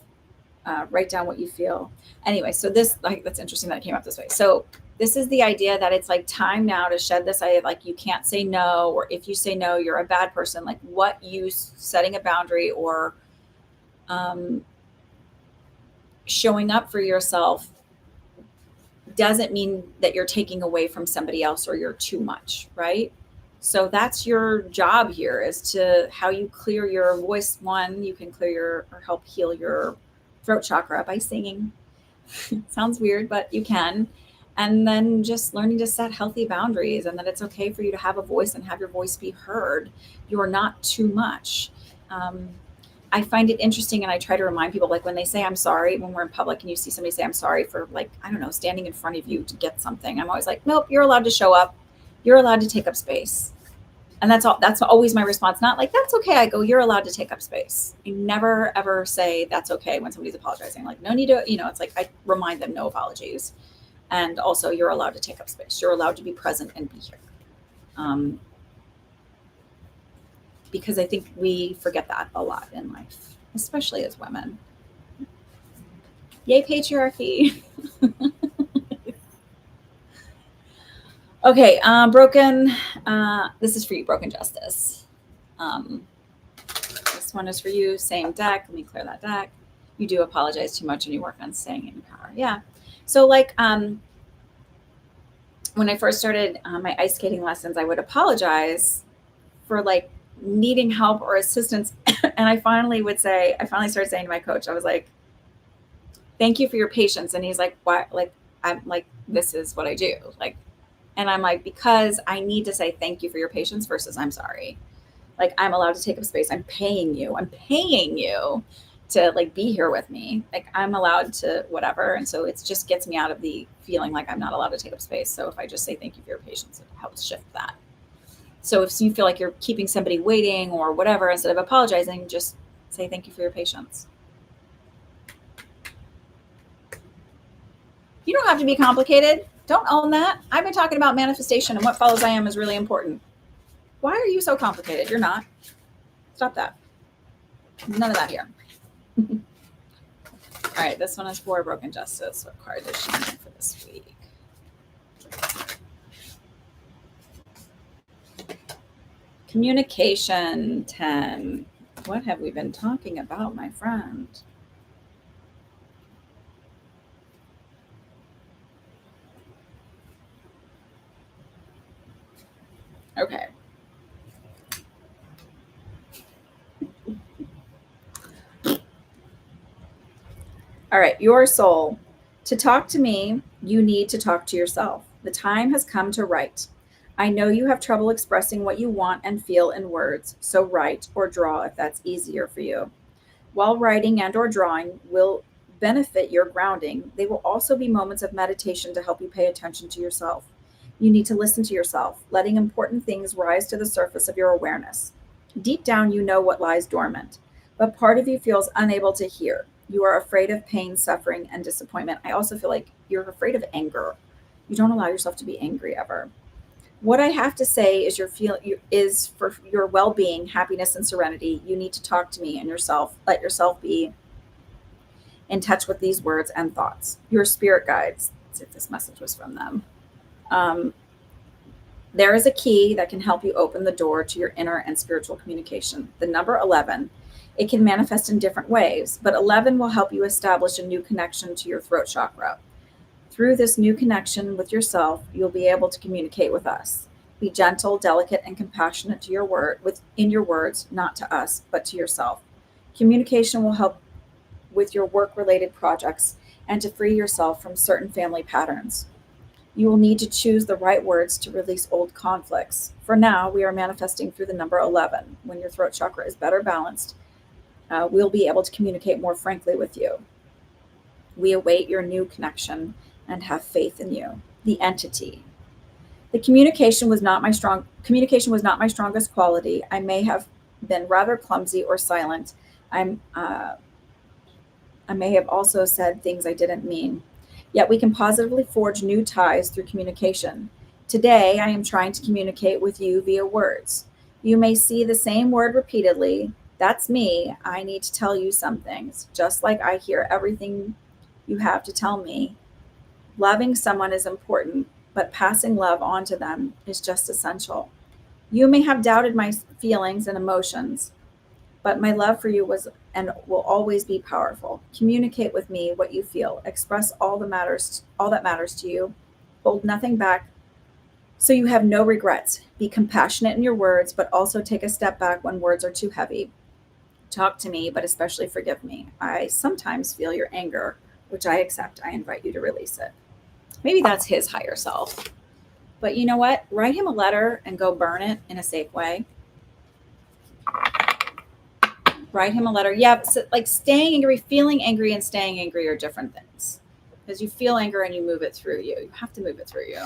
write down what you feel. Anyway, so this, like, that's interesting that it came up this way. So this is the idea that it's like time now to shed this idea of like you can't say no, or if you say no, you're a bad person. Like what you setting a boundary or showing up for yourself doesn't mean that you're taking away from somebody else or you're too much, right? So that's your job here, is to how you clear your voice. One, you can clear or help heal your throat chakra by singing. Sounds weird, but you can. And then just learning to set healthy boundaries, and that it's okay for you to have a voice and have your voice be heard. You are not too much. I find it interesting, and I try to remind people, like when they say I'm sorry, when we're in public and you see somebody say I'm sorry for, like, I don't know, standing in front of you to get something, I'm always like, nope, you're allowed to show up. You're allowed to take up space. And that's all. That's always my response. Not like, that's okay. I go, you're allowed to take up space. I never, ever say that's okay when somebody's apologizing. Like, no need to, it's like I remind them no apologies. And also, you're allowed to take up space. You're allowed to be present and be here. Because I think we forget that a lot in life, especially as women. Yay, patriarchy. Okay, Broken. This is for you, Broken Justice. This one is for you. Same deck. Let me clear that deck. You do apologize too much and you work on staying in power. Yeah. So like when I first started my ice skating lessons, I would apologize for like needing help or assistance. And I finally started saying to my coach, I was like, thank you for your patience. And he's like, why? Like, I'm like, this is what I do. Like, and I'm like, because I need to say thank you for your patience versus I'm sorry. Like, I'm allowed to take up space. I'm paying you to like be here with me. Like, I'm allowed to whatever. And so it just gets me out of the feeling like I'm not allowed to take up space. So if I just say thank you for your patience, it helps shift that. So if you feel like you're keeping somebody waiting or whatever, instead of apologizing, just say thank you for your patience. You don't have to be complicated. Don't own that. I've been talking about manifestation, and what follows I am is really important. Why are you so complicated? You're not. Stop that. None of that here. All right, this one is for Broken Justice. What card does she need for this week? Communication 10. What have we been talking about, my friend? Okay. All right, your soul. To talk to me, you need to talk to yourself. The time has come to write. I know you have trouble expressing what you want and feel in words, so write or draw if that's easier for you. While writing and or drawing will benefit your grounding, they will also be moments of meditation to help you pay attention to yourself. You need to listen to yourself, letting important things rise to the surface of your awareness. Deep down, you know what lies dormant, but part of you feels unable to hear. You are afraid of pain, suffering, and disappointment. I also feel like you're afraid of anger. You don't allow yourself to be angry ever. What I have to say is is for your well-being, happiness, and serenity. You need to talk to me and yourself. Let yourself be in touch with these words and thoughts. Your spirit guides. Let's see if this message was from them. Um, there is a key that can help you open the door to your inner and spiritual communication. The number 11. It can manifest in different ways, but 11 will help you establish a new connection to your throat chakra. Through this new connection with yourself, you'll be able to communicate with us. Be gentle, delicate, and compassionate to in your words, not to us, but to yourself. Communication will help with your work-related projects and to free yourself from certain family patterns. You will need to choose the right words to release old conflicts. For now, we are manifesting through the number 11. When your throat chakra is better balanced, we'll be able to communicate more frankly with you. We await your new connection and have faith in you. The entity. The communication was not my strongest quality. I may have been rather clumsy or silent. I may have also said things I didn't mean. Yet we can positively forge new ties through communication. Today, I am trying to communicate with you via words. You may see the same word repeatedly. That's me. I need to tell you some things. Just like I hear everything you have to tell me. Loving someone is important, but passing love on to them is just essential. You may have doubted my feelings and emotions, but my love for you was and will always be powerful. Communicate with me what you feel. Express all that matters to you. Hold nothing back so you have no regrets. Be compassionate in your words, but also take a step back when words are too heavy. Talk to me, but especially forgive me. I sometimes feel your anger, which I accept. I invite you to release it. Maybe that's his higher self. But you know what? Write him a letter and go burn it in a safe way. Write him a letter. Yeah, so like staying angry, feeling angry and staying angry are different things. Because you feel anger and you move it through you. You have to move it through you.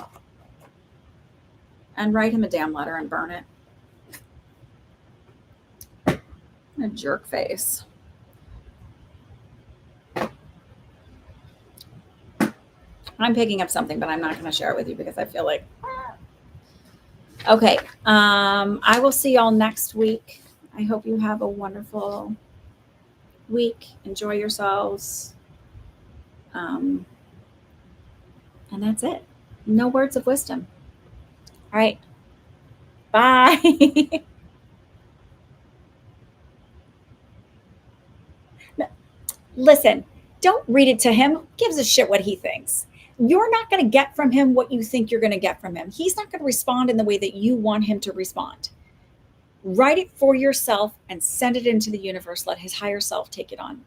And write him a damn letter and burn it. A jerk face. I'm picking up something, but I'm not going to share it with you because I feel like. Okay. I will see y'all next week. I hope you have a wonderful week. Enjoy yourselves. And that's it. No words of wisdom. All right. Bye. Listen, don't read it to him. Who gives a shit what he thinks? You're not going to get from him what you think you're going to get from him. He's not going to respond in the way that you want him to respond. Write it for yourself and send it into the universe. Let his higher self take it on.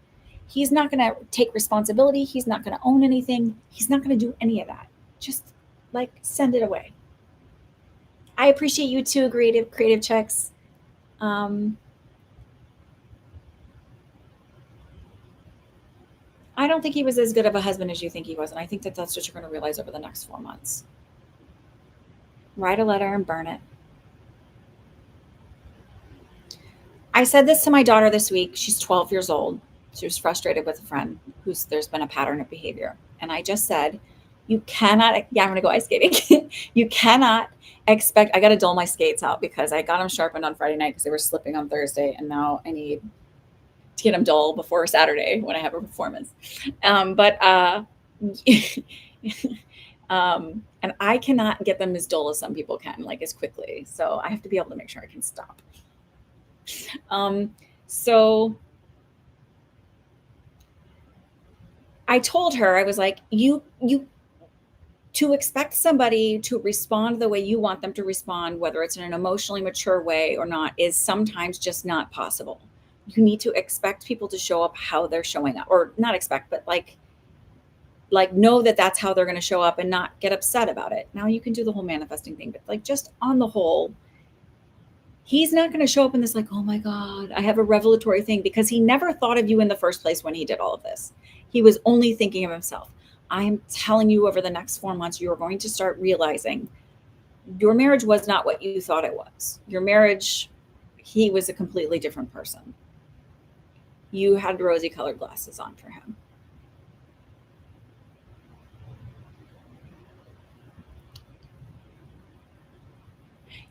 He's not going to take responsibility. He's not going to own anything. He's not going to do any of that. just like send it away. I appreciate you too, creative checks. I don't think he was as good of a husband as you think he was. And I think that that's what you're going to realize over the next 4 months. Write a letter and burn it. I said this to my daughter this week. She's 12 years old. She was frustrated with a friend there's been a pattern of behavior. And I just said, you cannot, I'm going to go ice skating. You cannot expect, I got to dull my skates out because I got them sharpened on Friday night because they were slipping on Thursday. And now I need to get them dull before Saturday when I have a performance. And I cannot get them as dull as some people can, like as quickly. So I have to be able to make sure I can stop. So I told her, I was like, you to expect somebody to respond the way you want them to respond, whether it's in an emotionally mature way or not, is sometimes just not possible. You need to expect people to show up how they're showing up, or not expect, but like know that that's how they're going to show up and not get upset about it. Now you can do the whole manifesting thing, but like just on the whole, he's not going to show up in this like, oh my God, I have a revelatory thing, because he never thought of you in the first place when he did all of this. He was only thinking of himself. I'm telling you, over the next 4 months, you're going to start realizing your marriage was not what you thought it was. Your marriage, he was a completely different person. You had rosy colored glasses on for him.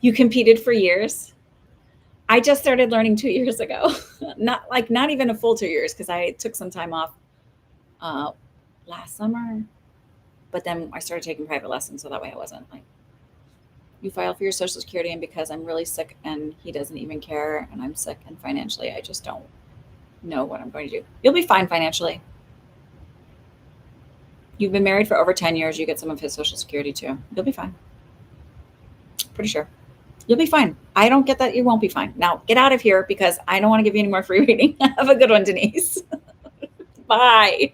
You competed for years. I just started learning 2 years ago. not even a full 2 years, because I took some time off last summer, but then I started taking private lessons, so that way I wasn't like, you file for your Social Security, and because I'm really sick and he doesn't even care, and I'm sick and financially I just don't know what I'm going to do. You'll be fine financially. You've been married for over 10 years. You get some of his Social Security too. You'll be fine. Pretty sure. You'll be fine. I don't get that you won't be fine. Now get out of here, because I don't want to give you any more free reading. Have a good one, Denise. Bye.